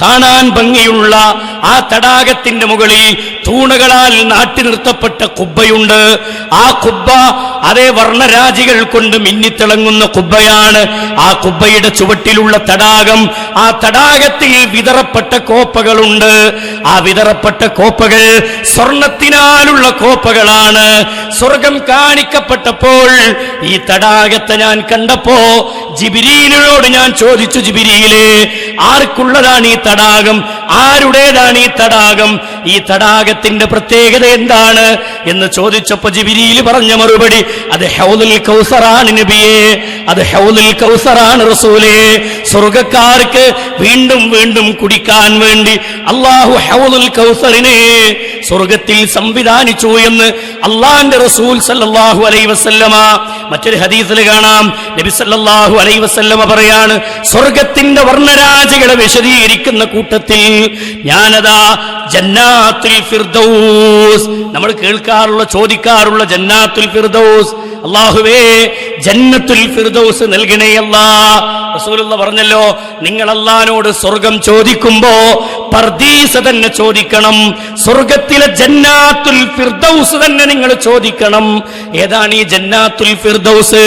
കാണാൻ ഭംഗിയുള്ള ആ തടാകത്തിന്റെ മുകളിൽ തൂണുകളാൽ നാട്ടി നിർത്തപ്പെട്ട കുബ്ബയുണ്ട്. ആ കുബ്ബ അതേ വർണ്ണരാജികൾ കൊണ്ട് മിന്നിത്തിളങ്ങുന്ന കുബ്ബയാണ്. ആ കുബ്ബയുടെ ചുവട്ടിലുള്ള തടാകം, ആ തടാകത്തിൽ വിതറപ്പെട്ട കോപ്പകളുണ്ട്. ആ വിതറപ്പെട്ട കോപ്പകൾ സ്വർണത്തിനാലുള്ള കോപ്പകളാണ്. സ്വർഗം കാണിക്കപ്പെട്ടപ്പോൾ ഈ തടാകത്തെ ഞാൻ കണ്ടപ്പോ ജിബ്രീലിനോട് ഞാൻ ചോദിച്ചു, ജിബ്രീലേ, ആർക്കുള്ളതാണ് ഈ തടാകം? ആരുടേതാണ് ഈ തടാകം? ഈ തടാകത്തിന്റെ പ്രത്യേകത എന്താണ് എന്ന് ചോദിച്ചപ്പോ ജിബ്രീൽ പറഞ്ഞ മറുപടി, അത് ഹൗലുൽ കൗസറാണ് നബിയേ, അത് ഹൗലുൽ കൗസറാണ് റസൂലേ. സ്വർഗക്കാർക്ക് വീണ്ടും വീണ്ടും കുടിക്കാൻ വേണ്ടി അല്ലാഹു ഹൗലുൽ കൗസറിനെ സ്വർഗത്തിൽ സംവിധാനിച്ചു എന്ന് അല്ലാഹുവിന്റെ റസൂൽ സല്ലല്ലാഹു അലൈഹി വസല്ലമ മറ്റൊരു ഹദീസിൽ കാണാം. നബി സല്ലല്ലാഹു അലൈഹി വസല്ലമ പറയാണ്, സ്വർഗത്തിന്റെ വർണ്ണരാജികളെ വിശദീകരിക്കുന്ന കൂട്ടത്തിൽ ഞാനതാ ജന്നാത്തുൽ ഫിർദൗസ്, നമ്മൾ കേൾക്കാറുള്ള ചോദിക്കാറുള്ള ജന്നാത്തുൽ ഫിർദൗസ്, അല്ലാഹുവേ ജന്നത്തുൽ ഫിർദൗസ് നൽകണേ അല്ലാഹ്. റസൂലുള്ളാഹി പറഞ്ഞല്ലോ, നിങ്ങൾ അല്ലാഹുവിനോട് സ്വർഗം ചോദിക്കുമ്പോ പർദീസ തന്നെ ചോദിക്കണം, സ്വർഗത്തിലെ ജന്നാത്തുൽ ഫിർദൗസ് തന്നെ നിങ്ങൾ ചോദിക്കണം. ഏതാണ് ഈ ജന്നാത്തുൽ ഫിർദൗസ്?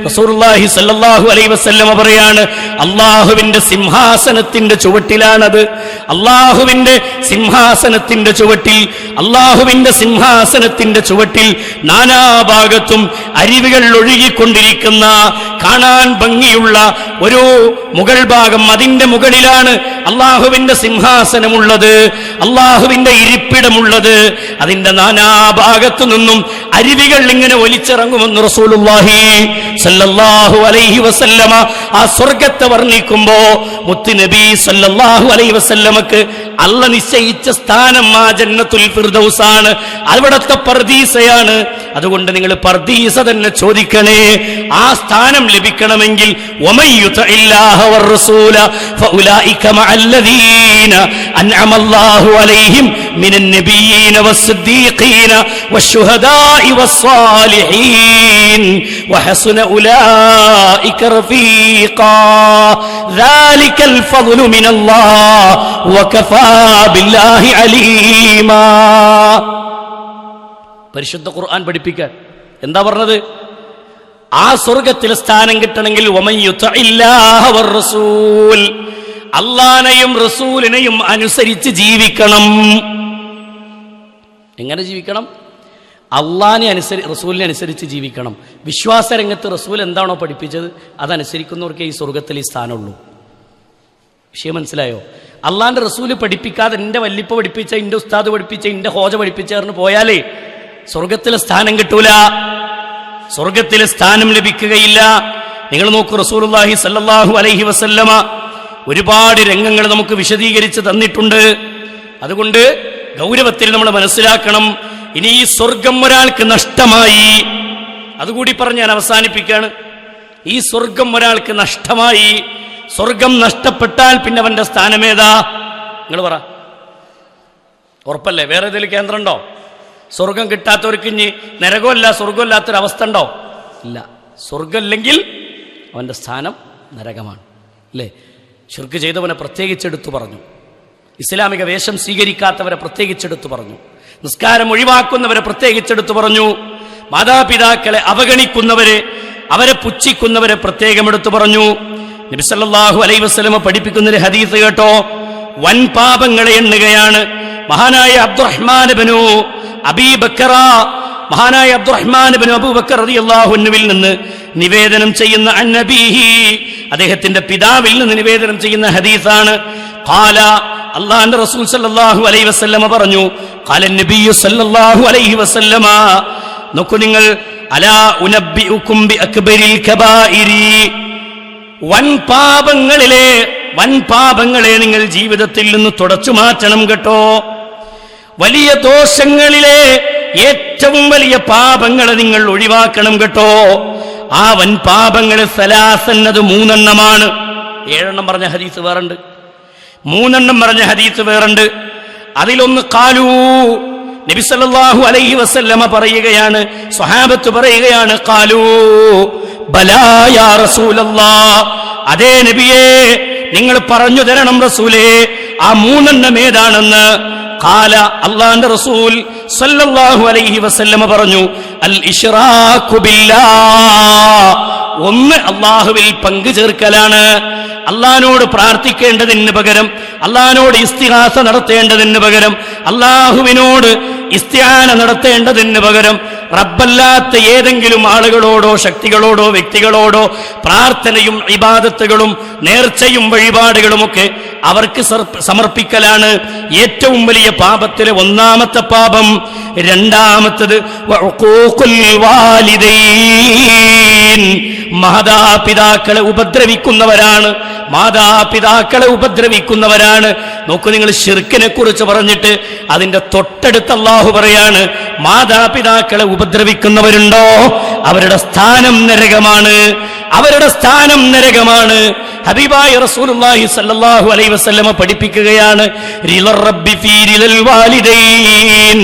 റസൂലുള്ളാഹി സ്വല്ലല്ലാഹു അലൈഹി വസല്ലമ പറയാണ്, അല്ലാഹുവിന്റെ സിംഹാസനത്തിന്റെ ചുവട്ടിലാണത്. അല്ലാഹുവിന്റെ സിംഹാസനത്തിന്റെ ചുവട്ടിൽ, അല്ലാഹുവിന്റെ സിംഹാസനത്തിന്റെ ചുവട്ടിൽ നാനാഭാഗത്തും അരുവികൾ ഒഴുകിക്കൊണ്ടിരിക്കുന്ന കാണാൻ ഭംഗിയുള്ള ഒരു മുകൾ ഭാഗം, അതിന്റെ മുകളിലാണ് അല്ലാഹുവിന്റെ സിംഹാസനമുള്ളത്, അല്ലാഹുവിന്റെ ഇരിപ്പിടമുള്ളത്. അതിന്റെ നാനാഭാഗത്തു നിന്നും അരുവികൾ ഇങ്ങനെ ഒലിച്ചിറങ്ങുമെന്ന് റസൂലുള്ളാഹി സല്ലല്ലാഹു അലൈഹി വസല്ലമ ആ സ്വർഗത്തെ വർണ്ണിക്കുമ്പോ മുത്തുനബി സല്ലല്ലാഹു അലൈഹി വസല്ലമക്ക് അല്ല നിശ്ചയിച്ച സ്ഥാനം ആ ജന്നത്തുൽ ഫിർദൗസാണ്, അവിടുത്തെ പർദീസയാണ്. അതുകൊണ്ട് നിങ്ങൾ പർദീസ തന്നെ ചോദിക്കണേ. ആ സ്ഥാനം ലഭിക്കണമെങ്കിൽ വമയ്യുതഇല്ലാഹ വറസൂല ഫഉലൈക മഅല്ലദീന അൻഅമല്ലാഹു അലൈഹിം മിനൻ നബിയ്യീന വസ്സിദ്ദീഖീന വശുഹദാഇ വസ്സാലിഹീൻ വഹസുന ഉലൈക റഫീഖാ ദാലികൽ ഫദ്ലു മിനല്ലാഹ് വകഫാ ബില്ലാഹി അലീമാ. പരിശുദ്ധ ഖുർആൻ പഠിപ്പിക്കാൻ എന്താ പറഞ്ഞത്? ആ സ്വർഗത്തിൽ സ്ഥാനം കിട്ടണമെങ്കിൽ അല്ലാഹുവിനെയും റസൂലിനെയും അനുസരിച്ച് ജീവിക്കണം. എങ്ങനെ ജീവിക്കണം? അള്ളാഹിനെ റസൂലിനെ അനുസരിച്ച് ജീവിക്കണം. വിശ്വാസ രംഗത്ത് റസൂൽ എന്താണോ പഠിപ്പിച്ചത് അതനുസരിക്കുന്നവർക്ക് ഈ സ്വർഗത്തിൽ ഈ സ്ഥാനമുള്ളൂ. വിഷയം മനസ്സിലായോ? അള്ളാഹിന്റെ റസൂല് പഠിപ്പിക്കാതെ എന്റെ വല്ലിപ്പ പഠിപ്പിച്ച, എന്റെ ഉസ്താദ് പഠിപ്പിച്ച, എന്റെ ഹോജ പഠിപ്പിച്ചേർന്ന് പോയാലേ സ്വർഗത്തിലെ സ്ഥാനം കിട്ടൂല, സ്വർഗത്തിലെ സ്ഥാനം ലഭിക്കുകയില്ല. നിങ്ങൾ നോക്കൂ, റസൂലുള്ളാഹി സല്ലല്ലാഹു അലൈഹി വസല്ലമ ഒരുപാട് രംഗങ്ങൾ നമുക്ക് വിശദീകരിച്ച് തന്നിട്ടുണ്ട്. അതുകൊണ്ട് ഗൗരവത്തിൽ നമ്മൾ മനസ്സിലാക്കണം. ഇനി ഈ സ്വർഗം ഒരാൾക്ക് നഷ്ടമായി, അതുകൂടി പറഞ്ഞ് ഞാൻ അവസാനിപ്പിക്കുകയാണ്. ഈ സ്വർഗം ഒരാൾക്ക് നഷ്ടമായി, സ്വർഗം നഷ്ടപ്പെട്ടാൽ പിന്നെ അവന്റെ സ്ഥാനമേതാ? നിങ്ങൾ പറ, ഉറപ്പല്ലേ? വേറെ ഏതെങ്കിലും കേന്ദ്രം ഉണ്ടോ? സ്വർഗം കിട്ടാത്തവർക്ക് ഇനി നരകമല്ല സ്വർഗമില്ലാത്തൊരവസ്ഥ ഉണ്ടോ? ഇല്ല. സ്വർഗമില്ലെങ്കിൽ അവന്റെ സ്ഥാനം നരകമാണ്, അല്ലേ? ശിർക്ക് ചെയ്തവനെ പ്രത്യേകിച്ചെടുത്തു പറഞ്ഞു, ഇസ്ലാമിക വേഷം സ്വീകരിക്കാത്തവരെ പ്രത്യേകിച്ചെടുത്തു പറഞ്ഞു, നിസ്കാരം ഒഴിവാക്കുന്നവരെ പ്രത്യേകിച്ചെടുത്തു പറഞ്ഞു, മാതാപിതാക്കളെ അവഗണിക്കുന്നവരെ, അവരെ പുച്ഛിക്കുന്നവരെ പ്രത്യേകം എടുത്തു പറഞ്ഞു. നബി സല്ലല്ലാഹു അലൈഹി വസല്ലമ പഠിപ്പിക്കുന്നൊരു ഹദീസ് കേട്ടോ, വൻ പാപങ്ങളെ എണ്ണുകയാണ്. മഹാനായ അബ്ദുറഹ്മാൻ ഇബ്നു അബീ ബക്കറ, മഹാനായ അബ്ദുറഹ്മാൻ ഇബ്നു അബൂബക്കർ റളിയല്ലാഹു അൻഹുവിൽ നിന്ന് നിവേദനം ചെയ്യുന്ന അന്നബീഹി, അദ്ദേഹത്തിന്റെ പിതാവിൽ നിന്ന് നിവേദനം ചെയ്യുന്ന ഹദീസാണ്. ഖാല, അല്ലാഹുവിന്റെ റസൂൽ സല്ലല്ലാഹു അലൈഹി വസല്ലമ പറഞ്ഞു, ഖാല നബി സല്ലല്ലാഹു അലൈഹി വസല്ലമ, നോക്കൂ നിങ്ങൾ, അലാ ഉനബ്ബിഉകും ബിഅക്ബരിൽ കബായിരി, വൻ പാപങ്ങളിലെ വൻ പാപങ്ങളെ നിങ്ങൾ ജീവിതത്തിൽ നിന്ന് തുടച്ചു മാറ്റണം കേട്ടോ. വലിയ ദോഷങ്ങളിലെ ഏറ്റവും വലിയ പാപങ്ങളെ നിങ്ങൾ ഒഴിവാക്കണം കേട്ടോ. ആ വൻ പാപങ്ങൾ സലാസന്നത് 3 എണ്ണമാണ്. 7 എണ്ണം പറഞ്ഞ ഹദീസ് വേറുണ്ട്, 3 എണ്ണം പറഞ്ഞ ഹദീസ് വേറുണ്ട്. അതിലൊന്ന് ഖാലൂ, നബി സല്ലല്ലാഹു അലൈഹി വസല്ലമ പറയുകയാണ്, സ്വഹാബത്ത് പറയുകയാണ്, ഖാലൂ ബലാ യാ റസൂലല്ലാഹ്, അതേ നബിയേ നിങ്ങൾ പറഞ്ഞു തരണം റസൂലേ, ആ 3 എണ്ണം ഏതാണെന്ന്. ഖാല, അല്ലാഹുവിന്റെ റസൂൽ സല്ലല്ലാഹു അലൈഹി വസല്ലമ പറഞ്ഞു, അൽ ഇശ്റാഖു ബില്ലാഹ്, ഒന്ന് അല്ലാഹുവിൽ പങ്കു ചേർക്കലാണ്. അള്ളാഹിനോട് പ്രാർത്ഥിക്കേണ്ടതിന് പകരം, അള്ളാഹിനോട് ഇസ്തിഗാസ നടത്തേണ്ടതിന് പകരം, അള്ളാഹുവിനോട് ഇസ്തിആന നടത്തേണ്ടതിന് പകരം റബ്ബല്ലാത്ത ഏതെങ്കിലും ആളുകളോടോ ശക്തികളോടോ വ്യക്തികളോടോ പ്രാർത്ഥനയും ഇബാദത്തുകളും നേർച്ചയും വഴിപാടുകളുമൊക്കെ അവർക്ക് സമർപ്പിക്കലാണ് ഏറ്റവും വലിയ പാപത്തിലെ 1ാമത്തെ പാപം. 2ാമത്തത് വഉഖൂഖുൽ വാലിദൈൻ, മാതാപിതാക്കളെ ഉപദ്രവിക്കുന്നവരാണ്. മാതാപിതാക്കളെ ഉപദ്രവിക്കുന്നവരാണ്. നോക്കൂ, നിങ്ങൾ ശിർക്കിനെ കുറിച്ച് പറഞ്ഞിട്ട് അതിന്റെ തൊട്ടടുത്ത് അല്ലാഹു പറയാണ്, മാതാപിതാക്കളെ ഉപദ്രവിക്കുന്നവരുണ്ടോ അവരുടെ സ്ഥാനം നരകമാണ്, അവരുടെ സ്ഥാനം നരകമാണ്. ഹബീബായ റസൂലുള്ളാഹി സ്വല്ലല്ലാഹു അലൈഹി വസല്ലമ പഠിപ്പിക്കുകയാണ്, റിളർ റബ്ബി ഫീ റിളൽ വാലിദൈൻ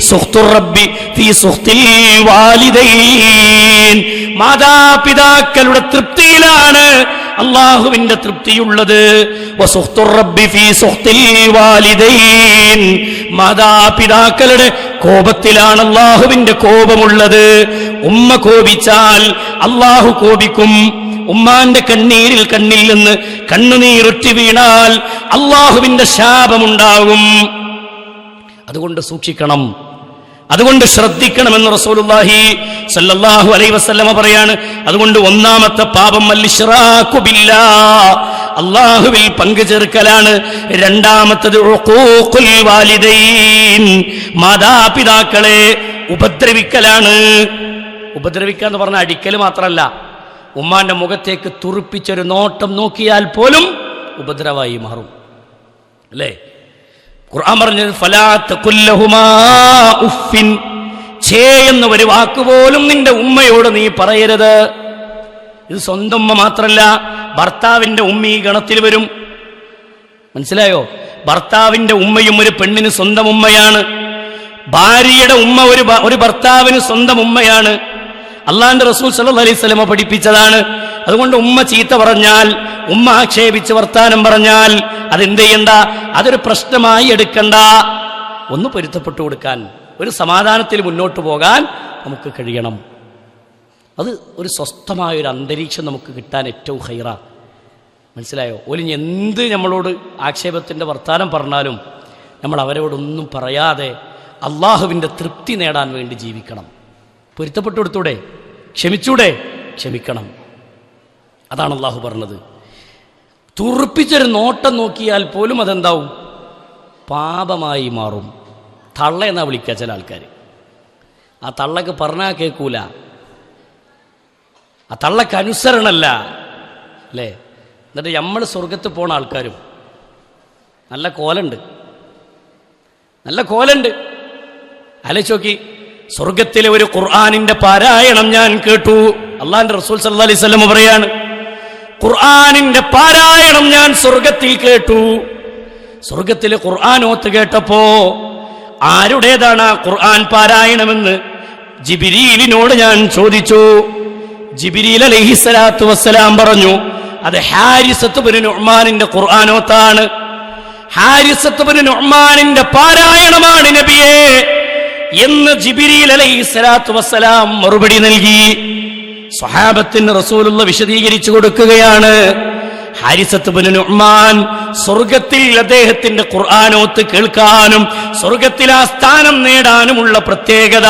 സുഖ്തുർ റബ്ബി ഫീ സുഖ്തിൽ വാലിദൈൻ. മാതാപിതാക്കളുടെ തൃപ്തിയിലാണ് അല്ലാഹുവിന്റെ തൃപ്തിയുള്ളത്. വസുഖ്തുർ റബ്ബി ഫീ സുഖ്തിൽ വാലിദൈൻ, മാതാപിതാക്കളുടെ കോപത്തിലാണ് അല്ലാഹുവിന്റെ കോപമുള്ളത്. ഉമ്മ കോപിച്ചാൽ അല്ലാഹു കോപിക്കും. ഉമ്മാന്റെ കണ്ണിൽ നിന്ന് കണ്ണുനീരൊറ്റി വീണാൽ അല്ലാഹുവിന്റെ ശാപമുണ്ടാകും. അതുകൊണ്ട് സൂക്ഷിക്കണം, അതുകൊണ്ട് ശ്രദ്ധിക്കണമെന്ന് റസൂലുള്ളാഹി സ്വല്ലല്ലാഹു അലൈഹി വസല്ലമ പറയാണ്. അതുകൊണ്ട് 1ാമത്തെ പാപം അൽ ഇശ്റാഖു ബില്ലാഹ്, അല്ലാഹുവിൽ പങ്കു ചേർക്കലാണ്. 2ാമത്തത് ഉഖൂഖുൽ വാലിദൈൻ, മാതാപിതാക്കളെ ഉപദ്രവിക്കലാണ്. ഉപദ്രവിക്കുക എന്ന് പറഞ്ഞാൽ അടിക്കൽ മാത്രമല്ല, ഉമ്മാന്റെ മുഖത്തേക്ക് തുറിപ്പിച്ചൊരു നോട്ടം നോക്കിയാൽ പോലും ഉപദ്രവമായി മാറും, അല്ലേ? ഖുർആൻ പറഞ്ഞത് ഫലാ തഖുല്ലഹുമാ ഉഫിൻ, ഛേ എന്ന ഒരു വാക്കുപോലും നിന്റെ ഉമ്മയോട് നീ പറയരുത്. ഇത് സ്വന്തം ഉമ്മ മാത്രല്ല, ഭർത്താവിന്റെ ഉമ്മ ഈ ഗണത്തിൽ വരും. മനസ്സിലായോ? ഭർത്താവിന്റെ ഉമ്മയും ഒരു പെണ്ണിന് സ്വന്തം ഉമ്മയാണ്. ഭാര്യയുടെ ഉമ്മ ഒരു ഭർത്താവിന് സ്വന്തം ഉമ്മയാണ്. അള്ളാഹുവിന്റെ റസൂൽ സല്ലല്ലാഹു അലൈഹി വസല്ലം പഠിപ്പിച്ചതാണ്. അതുകൊണ്ട് ഉമ്മ ചീത്ത പറഞ്ഞാൽ, ഉമ്മ ആക്ഷേപിച്ച് വർത്താനം പറഞ്ഞാൽ അതെന്ത് ചെയ്യണ്ട, അതൊരു പ്രശ്നമായി എടുക്കണ്ട. ഒന്ന് പൊരുത്തപ്പെട്ടു കൊടുക്കാൻ, ഒരു സമാധാനത്തിൽ മുന്നോട്ട് പോകാൻ നമുക്ക് കഴിയണം. അത് ഒരു സ്വസ്ഥമായൊരു അന്തരീക്ഷം നമുക്ക് കിട്ടാൻ ഏറ്റവും ഹൈറ. മനസ്സിലായോ? ഒലിഞ്ഞ് എന്ത് നമ്മളോട് ആക്ഷേപത്തിൻ്റെ വർത്താനം പറഞ്ഞാലും നമ്മൾ അവരോടൊന്നും പറയാതെ അള്ളാഹുവിൻ്റെ തൃപ്തി നേടാൻ വേണ്ടി ജീവിക്കണം. പൊരുത്തപ്പെട്ടു കൊടുത്തൂടെ? ക്ഷമിച്ചൂടെ? ക്ഷമിക്കണം. അതാണ് അള്ളാഹു പറഞ്ഞത്. തുറപ്പിച്ചൊരു നോട്ടം നോക്കിയാൽ പോലും അതെന്താവും? പാപമായി മാറും. തള്ള എന്നാ വിളിക്കുക ചില ആൾക്കാർ. ആ തള്ളക്ക് പറഞ്ഞാൽ കേൾക്കൂല, ആ തള്ളക്ക് അനുസരണല്ല, അല്ലേ? എന്നിട്ട് നമ്മൾ സ്വർഗത്ത് പോണ ആൾക്കാരും നല്ല കോലുണ്ട്, നല്ല കോലുണ്ട്. ആലോചിച്ച് സ്വർഗത്തിലെ ഒരു ഖുർആനിന്റെ പാരായണം ഞാൻ കേട്ടു. അള്ളാഹുവിന്റെ റസൂൽ സല്ലല്ലാഹു അലൈഹി വസല്ലം പറയാണ്, ഖുർആനിന്റെ പാരായണം ഞാൻ സ്വർഗത്തിൽ കേട്ടു. സ്വർഗത്തിലെ ഖുർആനോത്ത് കേട്ടപ്പോ ആരുടേതാണ് ആ ഖുർആൻ പാരായണമെന്ന് ജിബ്രീലിനോട് ഞാൻ ചോദിച്ചു. ജിബ്രീൽ അലൈഹിസ്സലാത്തു വസ്സലാം പറഞ്ഞു, അത് ഹാരിസത്ത് ബിൻ നുഅ്മാനിന്റെ ഖുർആനോത്താണ്, ഹാരിസത്ത് ബിൻ നുഅ്മാനിന്റെ പാരായണമാണ് നബിയേ എന്ന് ജിബ്രീൽ അലൈഹിസ്സലാത്തു വസ്സലാം മറുപടി നൽകി. സ്വഹാബത്തിന് റസൂലുള്ള വിശദീകരിച്ചു കൊടുക്കുകയാണ്, ഹാരിസത്ത് ബിൻ നുഅ്മാൻ സ്വർഗത്തിൽ അദ്ദേഹത്തിന്റെ ഖുർആനോത്ത് കേൾക്കാനും സ്വർഗത്തിൽ ആ സ്ഥാനം നേടാനുമുള്ള പ്രത്യേകത,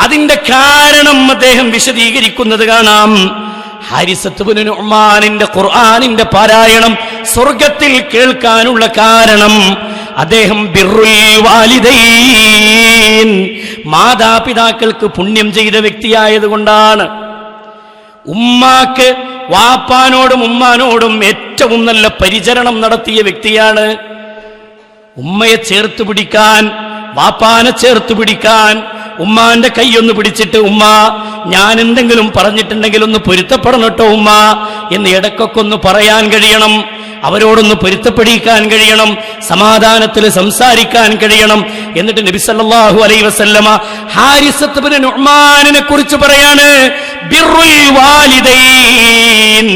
അതിന്റെ കാരണം അദ്ദേഹം വിശദീകരിക്കുന്നത് കാണാം. ഹാരിസത്ത് ബിൻ നുഅ്മാനിന്റെ ഖുർആനിന്റെ പാരായണം സ്വർഗത്തിൽ കേൾക്കാനുള്ള കാരണം അദ്ദേഹം ബിർറുൽ വാലിദൈൻ, മാതാപിതാക്കൾക്ക് പുണ്യം ചെയ്ത വ്യക്തിയായതുകൊണ്ടാണ്. ഉമ്മാക്ക് വാപ്പാനോടും ഉമ്മാനോടും ഏറ്റവും നല്ല പരിചരണം നടത്തിയ വ്യക്തിയാണ്. ഉമ്മയെ ചേർത്ത് പിടിക്കാൻ, വാപ്പാനെ ചേർത്ത് പിടിക്കാൻ, ഉമ്മാന്റെ കൈയൊന്ന് പിടിച്ചിട്ട് ഉമ്മ ഞാൻ എന്തെങ്കിലും പറഞ്ഞിട്ടുണ്ടെങ്കിൽ ഒന്ന് പൊരുത്തപ്പെടണം കേട്ടോ ഉമ്മ എന്ന് ഇടയ്ക്കൊക്കെ ഒന്ന് പറയാൻ കഴിയണം. അവരോടൊന്ന് പൊരുത്തപ്പെടിക്കാൻ കഴിയണം, സമാധാനത്തിൽ സംസാരിക്കാൻ കഴിയണം. എന്നിട്ട് നബി സല്ലല്ലാഹു അലൈഹി വസല്ലമ ഹാരിസത്ത് ഇബ്നു നുഅ്മാനിനെ കുറിച്ച് പറയാണ്, ബിർറുൽ വാലിദൈൻ,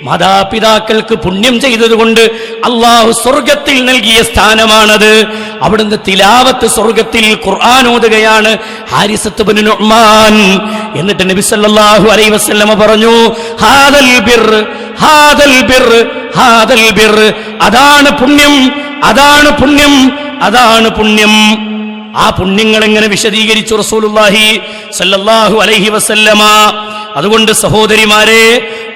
മാതാപിതാക്കൾക്ക് പുണ്യം ചെയ്തതുകൊണ്ട് അള്ളാഹു സ്വർഗത്തിൽ നൽകിയ സ്ഥാനമാണത്. അവിടുന്ന് തിലാവത്ത് സ്വർഗത്തിൽ ഖുർആൻ ഓതുകയാണ് ഹാരിസത്ത് ഇബ്നു നുഅ്മാൻ. എന്നിട്ട് നബി സല്ലല്ലാഹു അലൈഹി വസല്ലമ പറഞ്ഞു, ഹാദൽ ബിർ, ഹാദൽ ബിർ, ഹാദൽ ബിർ, അതാണ് പുണ്യം, അതാണ് പുണ്യം, അതാണ് പുണ്യം. ആ പുണ്യങ്ങൾ എങ്ങനെ വിശദീകരിച്ചു റസൂലുള്ളാഹി സല്ലല്ലാഹു അലൈഹി വസല്ലമ. അതുകൊണ്ട് സഹോദരിമാരെ,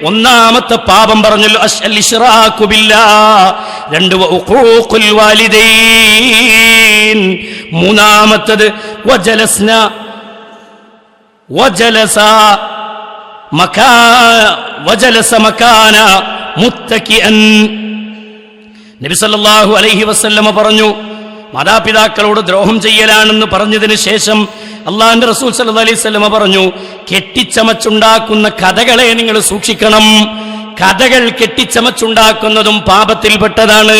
ഒന്നാമത്തെ പാപം പറഞ്ഞല്ലോ അൽ ഇശ്റാഖു ബില്ലാഹ്, രണ്ട് വഖൂഖുൽ വാലിദൈൻ, മൂന്നാമത്തേത് വജലസ മകാന മുത്തകിഅൻ. നബി സല്ലല്ലാഹു അലൈഹി വസല്ലമ പറഞ്ഞു, മാതാപിതാക്കളോട് ദ്രോഹം ചെയ്യലാണെന്ന് പറഞ്ഞതിന് ശേഷം അള്ളാഹുവിന്റെ റസൂൽ സല്ലല്ലാഹു അലൈഹി വസല്ലമ പറഞ്ഞു, കെട്ടിച്ചമച്ചുണ്ടാക്കുന്ന കഥകളെ നിങ്ങൾ സൂക്ഷിക്കണം. കഥകൾ കെട്ടിച്ചമച്ചുണ്ടാക്കുന്നതും പാപത്തിൽപ്പെട്ടതാണ്.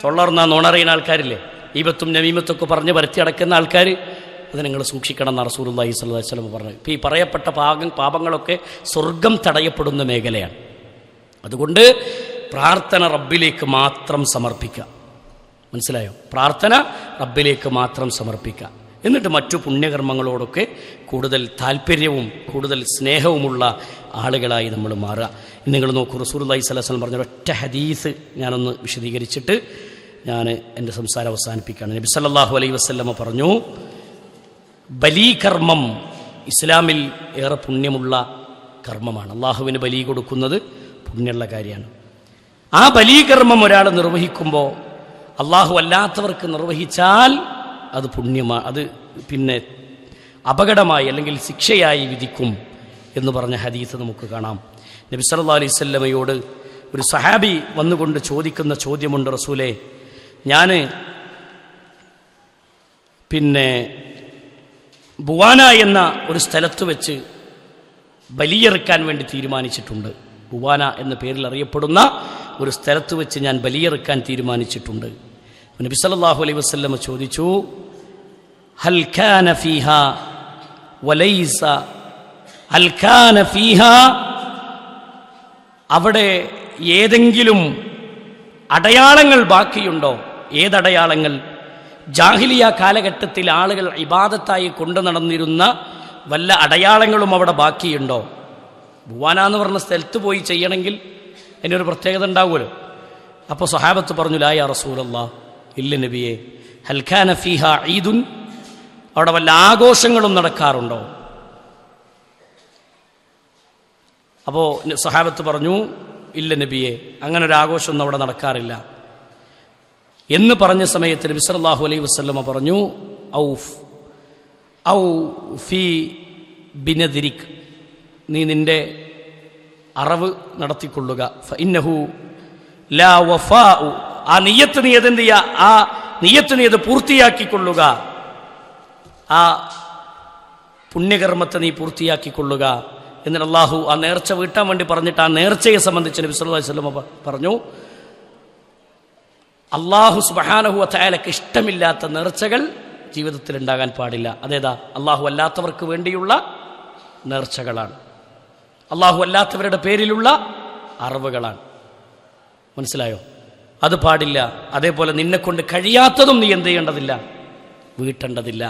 തൊള്ളർന്ന നുണറിയുന്ന ആൾക്കാരില്ലേ, ഈബത്തും നമീമത്തൊക്കെ പറഞ്ഞ് പരത്തി അടക്കുന്ന ആൾക്കാർ, അത് നിങ്ങൾ സൂക്ഷിക്കണം എന്ന് റസൂലുള്ളാഹി സ്വല്ലല്ലാഹു അലൈഹി വസല്ലം പറഞ്ഞു. ഇപ്പോൾ ഈ പറയപ്പെട്ട പാപങ്ങളൊക്കെ സ്വർഗം തടയപ്പെടുന്ന മേഖലയാണ്. അതുകൊണ്ട് പ്രാർത്ഥന റബ്ബിലേക്ക് മാത്രം സമർപ്പിക്കുക. മനസ്സിലായോ? പ്രാർത്ഥന റബ്ബിലേക്ക് മാത്രം സമർപ്പിക്കുക. എന്നിട്ട് മറ്റു പുണ്യകർമ്മങ്ങളോടൊക്കെ കൂടുതൽ താല്പര്യവും കൂടുതൽ സ്നേഹവുമുള്ള ആളുകളായി നമ്മൾ മാറുക. നിങ്ങൾ നോക്കൂ, റസൂലുള്ളാഹി സ്വല്ലല്ലാഹു അലൈഹി വസല്ലം പറഞ്ഞ ഒറ്റ ഹദീസ് ഞാനൊന്ന് വിശദീകരിച്ചിട്ട് ഞാൻ എൻ്റെ സംസാരം അവസാനിപ്പിക്കുകയാണ്. നബി സല്ലല്ലാഹു അലൈഹി വസല്ലമ പറഞ്ഞു, ബലീകർമ്മം ഇസ്ലാമിൽ ഏറെ പുണ്യമുള്ള കർമ്മമാണ്. അള്ളാഹുവിന് ബലി കൊടുക്കുന്നത് പുണ്യമുള്ള കാര്യമാണ്. ആ ബലീകർമ്മം ഒരാൾ നിർവഹിക്കുമ്പോൾ അള്ളാഹു അല്ലാത്തവർക്ക് നിർവഹിച്ചാൽ അത് പുണ്യമാണ്, അത് പിന്നെ അപകടമായി അല്ലെങ്കിൽ ശിക്ഷയായി വിധിക്കും എന്ന് പറഞ്ഞ ഹദീസ് നമുക്ക് കാണാം. നബി സല്ലല്ലാഹു അലൈഹി വസല്ലമയോട് ഒരു സഹാബി വന്നുകൊണ്ട് ചോദിക്കുന്ന ചോദ്യമുണ്ട്, റസൂലേ, ഞാൻ പിന്നെ ബുവാന എന്ന ഒരു സ്ഥലത്ത് വെച്ച് ബലിയെറുക്കാൻ വേണ്ടി തീരുമാനിച്ചിട്ടുണ്ട്. ബുവാന എന്ന പേരിൽ അറിയപ്പെടുന്ന ഒരു സ്ഥലത്ത് വെച്ച് ഞാൻ ബലിയെറുക്കാൻ തീരുമാനിച്ചിട്ടുണ്ട്. നബി സല്ലല്ലാഹു അലൈഹി വസല്ലം ചോദിച്ചു, ഹൽ കാന ഫീഹാ വലൈസ, ഹൽ കാന ഫീഹാ, അവിടെ ഏതെങ്കിലും അടയാളങ്ങൾ ബാക്കിയുണ്ടോ? ഏതടയാളങ്ങൾ? ജാഹിലിയ കാലഘട്ടത്തിൽ ആളുകൾ ഇബാദത്തായി കൊണ്ടു നടന്നിരുന്ന വല്ല അടയാളങ്ങളും അവിടെ ബാക്കിയുണ്ടോ? ബുവാന എന്ന് പറഞ്ഞ സ്ഥലത്ത് പോയി ചെയ്യണമെങ്കിൽ അതിനൊരു പ്രത്യേകത ഉണ്ടാവുമല്ലോ. അപ്പോൾ സ്വഹാബത്ത് പറഞ്ഞു, ലാ യാ റസൂലല്ലാഹ്, ഇല്ല നബിയെ. ഹൽ കാന ഫീഹാ ഈദുൻ, അവിടെ വല്ല ആഘോഷങ്ങളും നടക്കാറുണ്ടോ? അപ്പോൾ സ്വഹാബത്ത് പറഞ്ഞു, ഇല്ല നബിയെ, അങ്ങനെ ഒരു ആഘോഷമൊന്നും അവിടെ നടക്കാറില്ല എന്ന് പറഞ്ഞ സമയത്ത് നബി സല്ലല്ലാഹു അലൈഹി വസല്ലമ പറഞ്ഞു, ഔ ഫീ ബിനദിരിക്, നീ നിന്റെ അറവ് നടത്തിക്കൊള്ളുക. ഫഇന്നഹു ലാ വഫാഉ, ആ നിയ്യത്ത് നീ എന്ത് ചെയ്യുക, ആ നിയ്യത്ത് നീ അത് പൂർത്തിയാക്കിക്കൊള്ളുക, ആ പുണ്യകർമ്മത്തെ നീ പൂർത്തിയാക്കിക്കൊള്ളുക. എന്നിട്ട് അള്ളാഹു ആ നേർച്ച വീട്ടാൻ വേണ്ടി പറഞ്ഞിട്ട് ആ നേർച്ചയെ സംബന്ധിച്ച് നബി സല്ലല്ലാഹു അലൈഹി വസല്ലമ പറഞ്ഞു, അള്ളാഹു സുബ്ഹാനഹു വ തആലക്ക് ഇഷ്ടമില്ലാത്ത നേർച്ചകൾ ജീവിതത്തിൽ ഉണ്ടാകാൻ പാടില്ല. അതേതാ? അള്ളാഹു അല്ലാത്തവർക്ക് വേണ്ടിയുള്ള നേർച്ചകളാണ്, അള്ളാഹു അല്ലാത്തവരുടെ പേരിലുള്ള അറിവുകളാണ്. മനസ്സിലായോ? അത് പാടില്ല. അതേപോലെ നിന്നെക്കൊണ്ട് കഴിയാത്തതും നീ എന്ത് ചെയ്യേണ്ടതില്ല, വീട്ടേണ്ടതില്ല.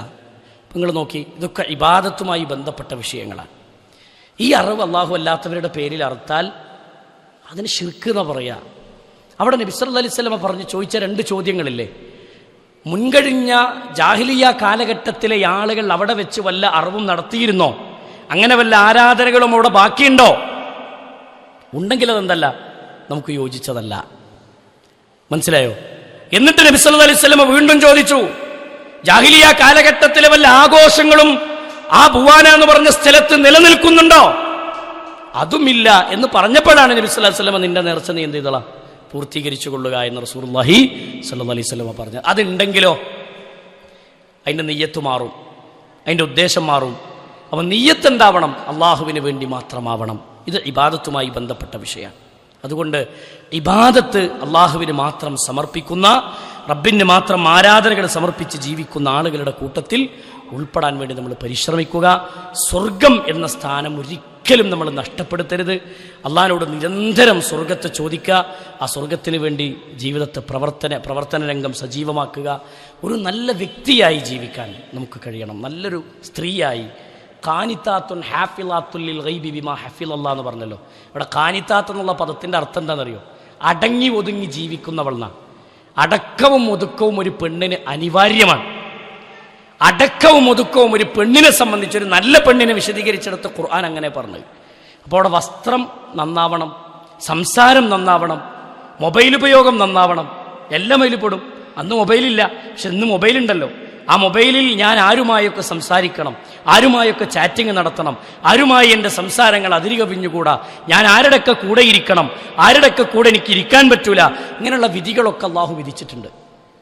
നിങ്ങൾ നോക്കി, ഇതൊക്കെ ഇബാദത്തുമായി ബന്ധപ്പെട്ട വിഷയങ്ങളാണ്. ഈ അറിവ് അള്ളാഹു അല്ലാത്തവരുടെ പേരിൽ അറുത്താൽ അതിന് ശിർക്ക് എന്ന് പറയാ. അവിടെ നബി സല്ലല്ലാഹു അലൈഹി വസല്ലം പറഞ്ഞ് ചോദിച്ച രണ്ട് ചോദ്യങ്ങളില്ലേ, മുൻകഴിഞ്ഞ ജാഹിലിയ കാലഘട്ടത്തിലെ ആളുകൾ അവിടെ വെച്ച് വല്ല അറിവും നടത്തിയിരുന്നോ? അങ്ങനെ വല്ല ആരാധനകളും അവിടെ ബാക്കിയുണ്ടോ? ഉണ്ടെങ്കിൽ അതെന്തല്ല, നമുക്ക് യോജിച്ചതല്ല. മനസ്സിലായോ? എന്നിട്ട് നബി സല്ലല്ലാഹു അലൈഹി വസല്ലം വീണ്ടും ചോദിച്ചു, ജാഹിലിയ കാലഘട്ടത്തിലെ വല്ല ആഘോഷങ്ങളും ആ ബുവാന എന്ന് പറഞ്ഞ സ്ഥലത്ത് നിലനിൽക്കുന്നുണ്ടോ? അതുമില്ല എന്ന് പറഞ്ഞപ്പോഴാണ് നബി സല്ലല്ലാഹു അലൈഹി വസല്ലം നിന്റെ നേർച്ച നീ എന്ത് ചെയ്തോളാം, പൂർത്തീകരിച്ചു കൊള്ളുക എന്ന് റസൂലുള്ളാഹി സ്വല്ലല്ലാഹു അലൈഹി വസല്ലം പറഞ്ഞു. അതുണ്ടെങ്കിലോ അതിൻ്റെ നിയ്യത്ത് മാറും, അതിൻ്റെ ഉദ്ദേശം മാറും. അപ്പം നിയ്യത്ത് എന്താവണം? അള്ളാഹുവിന് വേണ്ടി മാത്രമാവണം. ഇത് ഇബാദത്തുമായി ബന്ധപ്പെട്ട വിഷയമാണ്. അതുകൊണ്ട് ഇബാദത്ത് അള്ളാഹുവിന് മാത്രം സമർപ്പിക്കുന്ന, റബ്ബിന് മാത്രം ആരാധനകൾ സമർപ്പിച്ച് ജീവിക്കുന്ന ആളുകളുടെ കൂട്ടത്തിൽ ഉൾപ്പെടാൻ വേണ്ടി നമ്മൾ പരിശ്രമിക്കുക. സ്വർഗം എന്ന സ്ഥാനം ഒരിക്കലും നമ്മൾ നഷ്ടപ്പെടുത്തരുത്. അള്ളാഹിനോട് നിരന്തരം സ്വർഗത്തെ ചോദിക്കുക. ആ സ്വർഗത്തിന് വേണ്ടി ജീവിതത്തെ പ്രവർത്തന രംഗം സജീവമാക്കുക. ഒരു നല്ല വ്യക്തിയായി ജീവിക്കാൻ നമുക്ക് കഴിയണം. നല്ലൊരു സ്ത്രീയായി. ഖാനിത്താത്തുൻ ഹാഫിളാത്തുൽ ലിൽ ഗൈബി ബിമാ ഹഫിളല്ലാഹ് എന്ന് പറഞ്ഞല്ലോ. ഇവിടെ ഖാനിത്താത്ത് എന്നുള്ള പദത്തിൻ്റെ അർത്ഥം എന്താണെന്നറിയോ? അടങ്ങി ഒതുങ്ങി ജീവിക്കുന്നവളെന്നാണ്. അടക്കവും ഒതുക്കവും ഒരു പെണ്ണിന് അനിവാര്യമാണ്. അടക്കവും ഒതുക്കവും ഒരു പെണ്ണിനെ സംബന്ധിച്ച്, ഒരു നല്ല പെണ്ണിനെ വിശദീകരിച്ചെടുത്ത് ഖുർആൻ അങ്ങനെ പറഞ്ഞത്. അപ്പോൾ അവിടെ വസ്ത്രം നന്നാവണം, സംസാരം നന്നാവണം, മൊബൈൽ ഉപയോഗം നന്നാവണം. എല്ലാം അതിൽ പെടും. അന്ന് മൊബൈലില്ല, പക്ഷെ ഇന്ന് മൊബൈലുണ്ടല്ലോ. ആ മൊബൈലിൽ ഞാൻ ആരുമായൊക്കെ സംസാരിക്കണം, ആരുമായൊക്കെ ചാറ്റിങ് നടത്തണം, ആരുമായി എൻ്റെ സംസാരങ്ങൾ അതിരുകവിഞ്ഞുകൂടാ, ഞാൻ ആരുടെയൊക്കെ കൂടെ ഇരിക്കണം, ആരുടെയൊക്കെ കൂടെ എനിക്ക് ഇരിക്കാൻ പറ്റൂല, ഇങ്ങനെയുള്ള വിധികളൊക്കെ അള്ളാഹു വിധിച്ചിട്ടുണ്ട്.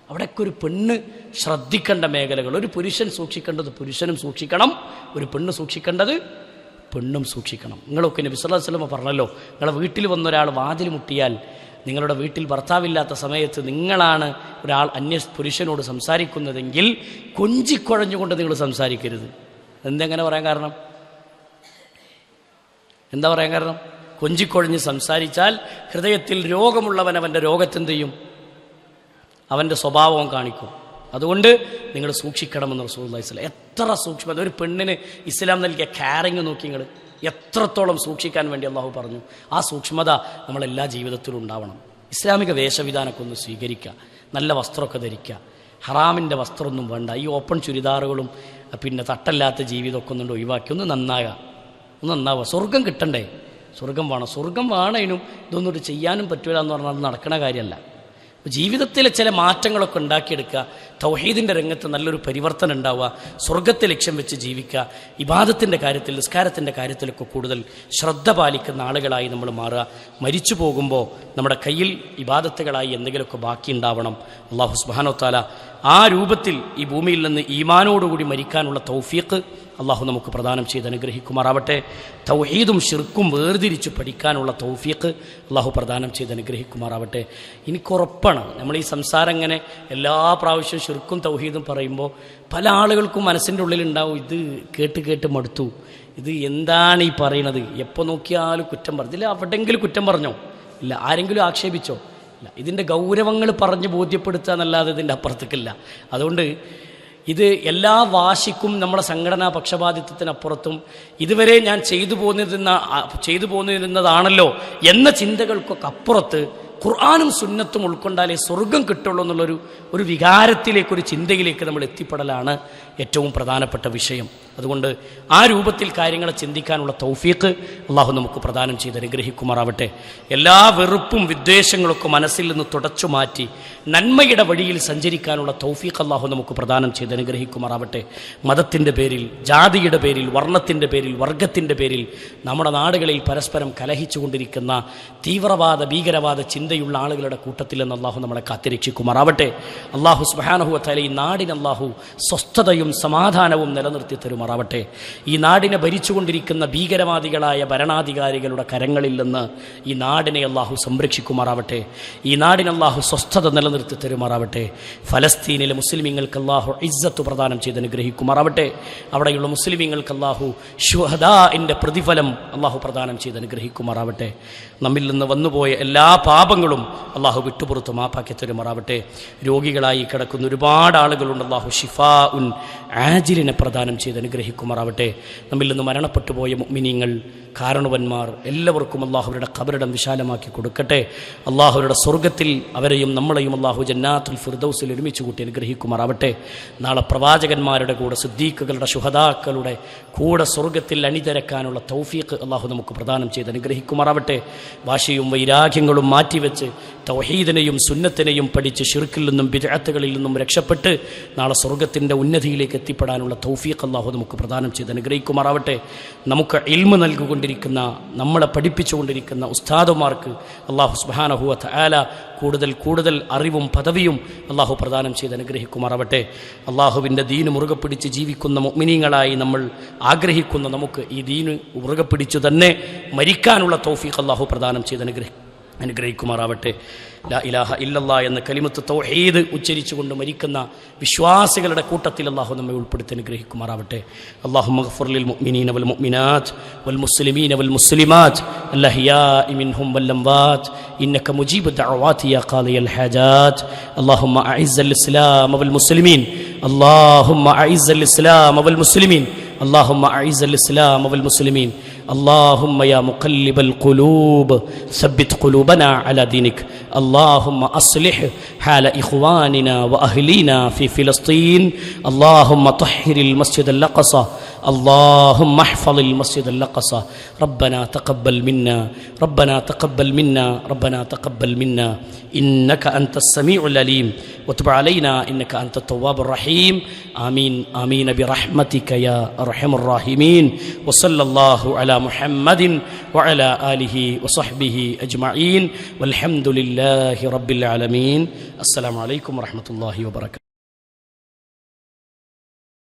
അവിടെയൊക്കെ ഒരു പെണ്ണ് ശ്രദ്ധിക്കേണ്ട മേഖലകൾ. ഒരു പുരുഷൻ സൂക്ഷിക്കേണ്ടത് പുരുഷനും സൂക്ഷിക്കണം, ഒരു പെണ്ണ് സൂക്ഷിക്കേണ്ടത് പെണ്ണും സൂക്ഷിക്കണം. നിങ്ങളൊക്കെ നബി സല്ലല്ലാഹു അലൈഹി വസല്ലം പറഞ്ഞല്ലോ, നിങ്ങളെ വീട്ടിൽ വന്നൊരാൾ വാതിൽ മുട്ടിയാൽ, നിങ്ങളുടെ വീട്ടിൽ ഭർത്താവില്ലാത്ത സമയത്ത് നിങ്ങളാണ് ഒരാൾ അന്യ പുരുഷനോട് സംസാരിക്കുന്നതെങ്കിൽ കൊഞ്ചിക്കുഴഞ്ഞുകൊണ്ട് നിങ്ങൾ സംസാരിക്കരുത്. എന്തെങ്ങനെ പറയാൻ കാരണം? എന്താ പറയാൻ കാരണം? കൊഞ്ചിക്കുഴഞ്ഞ് സംസാരിച്ചാൽ ഹൃദയത്തിൽ രോഗമുള്ളവൻ അവൻ്റെ രോഗത്തെന്ത് ചെയ്യും? അവൻ്റെ സ്വഭാവം കാണിക്കും. അതുകൊണ്ട് നിങ്ങൾ സൂക്ഷിക്കണമെന്ന് റസൂലുള്ളാഹി സ്വല്ലല്ലാഹു അലൈഹി വസല്ലം. എത്ര സൂക്ഷ്മത! ഒരു പെണ്ണിന് ഇസ്ലാം നൽകിയ കെയറിങ് നോക്കി നിങ്ങൾ, എത്രത്തോളം സൂക്ഷിക്കാൻ വേണ്ടി അള്ളാഹു പറഞ്ഞു. ആ സൂക്ഷ്മത നമ്മളെല്ലാ ജീവിതത്തിലും ഉണ്ടാവണം. ഇസ്ലാമിക വേഷവിധാനമൊക്കെ ഒന്ന് സ്വീകരിക്കുക, നല്ല വസ്ത്രമൊക്കെ ധരിക്കുക, ഹറാമിൻ്റെ വസ്ത്രമൊന്നും വേണ്ട. ഈ ഓപ്പൺ ചുരിദാറുകളും പിന്നെ തട്ടല്ലാത്ത ജീവിതമൊക്കെ ഒന്നുകൊണ്ട് ഒഴിവാക്കി ഒന്ന് നന്നാവുക. സ്വർഗം കിട്ടണ്ടേ? സ്വർഗം വേണം. സ്വർഗം വേണതിനും ഇതൊന്നും ചെയ്യാനും പറ്റൂല എന്ന് പറഞ്ഞാൽ അത് നടക്കുന്ന കാര്യമല്ല. ജീവിതത്തിലെ ചില മാറ്റങ്ങളൊക്കെ ഉണ്ടാക്കിയെടുക്കുക, തൗഹീദിൻ്റെ രംഗത്ത് നല്ലൊരു പരിവർത്തനം ഉണ്ടാവുക, സ്വർഗത്തെ ലക്ഷ്യം വെച്ച് ജീവിക്കുക, ഇബാദത്തിൻ്റെ കാര്യത്തിൽ, നിസ്കാരത്തിൻ്റെ കാര്യത്തിലൊക്കെ കൂടുതൽ ശ്രദ്ധ പാലിക്കുന്ന ആളുകളായി നമ്മൾ മാറുക. മരിച്ചു പോകുമ്പോൾ നമ്മുടെ കയ്യിൽ ഇബാദത്തുകളായി എന്തെങ്കിലുമൊക്കെ ബാക്കി ഉണ്ടാവണം. അല്ലാഹു സുബ്ഹാനഹു വ തആല ആ രൂപത്തിൽ ഈ ഭൂമിയിൽ നിന്ന് ഈമാനോടുകൂടി മരിക്കാനുള്ള തൗഫീഖ് അള്ളാഹു നമുക്ക് പ്രദാനം ചെയ്ത് അനുഗ്രഹിക്കുമാറാവട്ടെ. തൗഹീദും ശിർക്കും വേർതിരിച്ച് പഠിക്കാനുള്ള തൗഫീഖ് അള്ളാഹു പ്രദാനം ചെയ്ത് അനുഗ്രഹിക്കുമാറാവട്ടെ. എനിക്കുറപ്പാണ്, നമ്മൾ ഈ സംസാരം ഇങ്ങനെ എല്ലാ പ്രാവശ്യവും ശിർക്കും തൗഹീദും പറയുമ്പോൾ പല ആളുകൾക്കും മനസ്സിൻ്റെ ഉള്ളിലുണ്ടാവും, ഇത് കേട്ട് മടുത്തു, ഇത് എന്താണ് ഈ പറയണത്, എപ്പോൾ നോക്കിയാലും കുറ്റം പറഞ്ഞു. ഇതിൽ എവിടെയെങ്കിലും കുറ്റം പറഞ്ഞോ? ഇല്ല. ആരെങ്കിലും ആക്ഷേപിച്ചോ? ഇല്ല. ഇതിൻ്റെ ഗൗരവങ്ങൾ പറഞ്ഞ് ബോധ്യപ്പെടുത്തുക എന്നല്ലാതെ ഇതിൻ്റെ അപ്പുറത്തേക്കില്ല. അതുകൊണ്ട് ഇത് എല്ലാ വാശിക്കും നമ്മുടെ സംഘടനാ പക്ഷപാതിത്വത്തിനപ്പുറത്തും ഇതുവരെ ഞാൻ ചെയ്തു പോന്നിരുന്നതാണല്ലോ എന്ന ചിന്തകൾക്കൊക്കെ അപ്പുറത്ത് ഖുർആനും സുന്നത്തും ഉൾക്കൊണ്ടാലേ സ്വർഗം കിട്ടുള്ളൂ എന്നുള്ളൊരു വികാരത്തിലേക്ക്, ഒരു ചിന്തയിലേക്ക് നമ്മൾ എത്തിപ്പെടലാണ് ഏറ്റവും പ്രധാനപ്പെട്ട വിഷയം. അതുകൊണ്ട് ആ രൂപത്തിൽ കാര്യങ്ങളെ ചിന്തിക്കാനുള്ള തൗഫീഖ് അള്ളാഹു നമുക്ക് പ്രദാനം ചെയ്ത് അനുഗ്രഹിക്കുമാറാവട്ടെ. എല്ലാ വെറുപ്പും വിദ്വേഷങ്ങളൊക്കെ മനസ്സിൽ നിന്ന് തുടച്ചു മാറ്റി നന്മയുടെ വഴിയിൽ സഞ്ചരിക്കാനുള്ള തൗഫീഖ് അള്ളാഹു നമുക്ക് പ്രദാനം ചെയ്ത് അനുഗ്രഹിക്കുമാറാവട്ടെ. മതത്തിൻ്റെ പേരിൽ, ജാതിയുടെ പേരിൽ, വർണ്ണത്തിൻ്റെ പേരിൽ, വർഗത്തിൻ്റെ പേരിൽ നമ്മുടെ നാടുകളിൽ പരസ്പരം കലഹിച്ചുകൊണ്ടിരിക്കുന്ന തീവ്രവാദ ഭീകരവാദ ചിന്തയുള്ള ആളുകളുടെ കൂട്ടത്തിൽ നിന്ന് അള്ളാഹു നമ്മളെ കാത്തിരക്ഷിക്കുമാറാവട്ടെ. അള്ളാഹു സുബ്ഹാനഹു വ തആല ഈ നാടിന് അള്ളാഹു സ്വസ്ഥതയും സമാധാനവും നിലനിർത്തി തരുമാറാവട്ടെ. ഈ നാടിനെ ഭരിച്ചുകൊണ്ടിരിക്കുന്ന ഭീകരവാദികളായ ഭരണാധികാരികളുടെ കരങ്ങളിൽ നിന്ന് ഈ നാടിനെ അള്ളാഹു സംരക്ഷിക്കുമാറാവട്ടെ. ഈ നാടിന് അള്ളാഹു സ്വസ്ഥത നിലനിർത്തി തരുമാറാവട്ടെ. ഫലസ്തീനിലെ മുസ്ലിമീങ്ങൾക്ക് അള്ളാഹു ഇസ്സത്ത് പ്രദാനം ചെയ്ത് അനുഗ്രഹിക്കുമാറാവട്ടെ. അവിടെയുള്ള മുസ്ലിമീങ്ങൾക്ക് അള്ളാഹു ശുഹദാഇന്റെ പ്രതിഫലം അള്ളാഹു പ്രദാനം ചെയ്ത് അനുഗ്രഹിക്കുമാറാവട്ടെ. നമ്മിൽ നിന്ന് വന്നുപോയ എല്ലാ പാപങ്ങളും അള്ളാഹു വിട്ടുപുറത്ത് മാപ്പാക്കി തരുമാറാവട്ടെ. രോഗികളായി കിടക്കുന്ന ഒരുപാട് ആളുകളുണ്ട്. അള്ളാഹു ഷിഫാ ഉൻ ആജിലിനെ പ്രദാനം ചെയ്ത് അനുഗ്രഹിക്കുമാറാവട്ടെ. നമ്മിൽ നിന്ന് മരണപ്പെട്ടു പോയ മുഅ്മിനീങ്ങൾ, കാരണവന്മാർ എല്ലാവർക്കും അള്ളാഹുവരുടെ ഖബറിടം വിശാലമാക്കി കൊടുക്കട്ടെ. അള്ളാഹുവരുടെ സ്വർഗത്തിൽ അവരെയും നമ്മളെയും അള്ളാഹു ജന്നാത്തുൽ ഫിർദൗസിൽ ഒരുമിച്ച് കൂട്ടി അനുഗ്രഹിക്കുമാറാവട്ടെ. നാളെ പ്രവാചകന്മാരുടെ കൂടെ, സിദ്ദീഖുകളുടെ, ശുഹദാക്കളുടെ കൂടെ സ്വർഗത്തിൽ അണിനിരക്കാനുള്ള തൗഫീഖ് അള്ളാഹു നമുക്ക് പ്രദാനം ചെയ്ത് അനുഗ്രഹിക്കുമാറാവട്ടെ. വാശിയും വൈരാഗ്യങ്ങളും മാറ്റിവെച്ച് തൗഹീദിനെയും സുന്നത്തിനെയും പഠിച്ച് ശിർക്കിൽ നിന്നും ബിദ്അത്തുകളിൽ നിന്നും രക്ഷപ്പെട്ട് നാളെ സ്വർഗത്തിൻ്റെ ഉന്നതിയിലേക്ക് എത്തിപ്പെടാനുള്ള തൗഫീഖ് അള്ളാഹു നമുക്ക് പ്രദാനം ചെയ്ത് അനുഗ്രഹിക്കുമാറാവട്ടെ. നമുക്ക് ഇൽമ് നൽകുകൊണ്ട് പറഞ്ഞുകൊണ്ടിരിക്കുന്ന, നമ്മളെ പഠിപ്പിച്ചുകൊണ്ടിരിക്കുന്ന ഉസ്താദുമാർക്ക് അല്ലാഹു സുബ്ഹാനഹു വ തആല കൂടുതൽ അറിവും പദവിയും അല്ലാഹു പ്രദാനം ചെയ്ത് അനുഗ്രഹിക്കുമാറാവട്ടെ. അല്ലാഹുവിൻ്റെ ദീന് മുറുകെ പിടിച്ച് ജീവിക്കുന്ന മുഅ്മിനീങ്ങളായി നമ്മൾ ആഗ്രഹിക്കുന്ന നമുക്ക് ഈ ദീന് മുറുകെ പിടിച്ചു തന്നെ മരിക്കാനുള്ള തൗഫീഖ് അല്ലാഹു പ്രദാനം ചെയ്ത് അനുഗ്രഹിക്കുമാറാവട്ടെ. ലാ ഇലാഹ ഇല്ലല്ലാ എന്ന കലിമത്ത് തൗഹീദ് ഉച്ചരിച്ചുകൊണ്ട് മരിക്കുന്ന വിശ്വാസികളുടെ കൂട്ടത്തിൽ അല്ലാഹു നമ്മെ ഉൾപ്പെടുത്തി അനുഗ്രഹിക്കുമാറാവട്ടെ. അല്ലാഹുമ്മ ഗ്ഫിർ ലിൽ മുഅ്മിനീന വൽ മുഅ്മിനാത്ത് വൽ മുസ്ലിമീന വൽ മുസ്ലിമാത്ത് അൽഅഹ്യാഇ മിൻഹും വൽ അംവാത്ത് ഇന്നക മുജീബു ദഅവാതി യാ ഖാദിയൽ ഹാജാത്ത്. അല്ലാഹുമ്മ അഇസ്സൽ ഇസ്ലാമ വൽ മുസ്ലിമീൻ اللهم أعز الإسلام والمسلمين اللهم أعز الإسلام والمسلمين اللهم يا مقلب القلوب ثبت قلوبنا على دينك اللهم أصلح حال إخواننا وأهلينا في فلسطين اللهم طهر المسجد الأقصى اللهم احفظ المسجد الأقصى ربنا تقبل منا ربنا تقبل منا ربنا تقبل منا إنك أنت السميع العليم وتب علينا إنك أنت التواب الرحيم آمين آمين برحمتك يا أرحم الراحمين وصلى الله على محمد وعلى آله وصحبه أجمعين والحمد لله رب العالمين. السلام عليكم ورحمة الله وبركاته.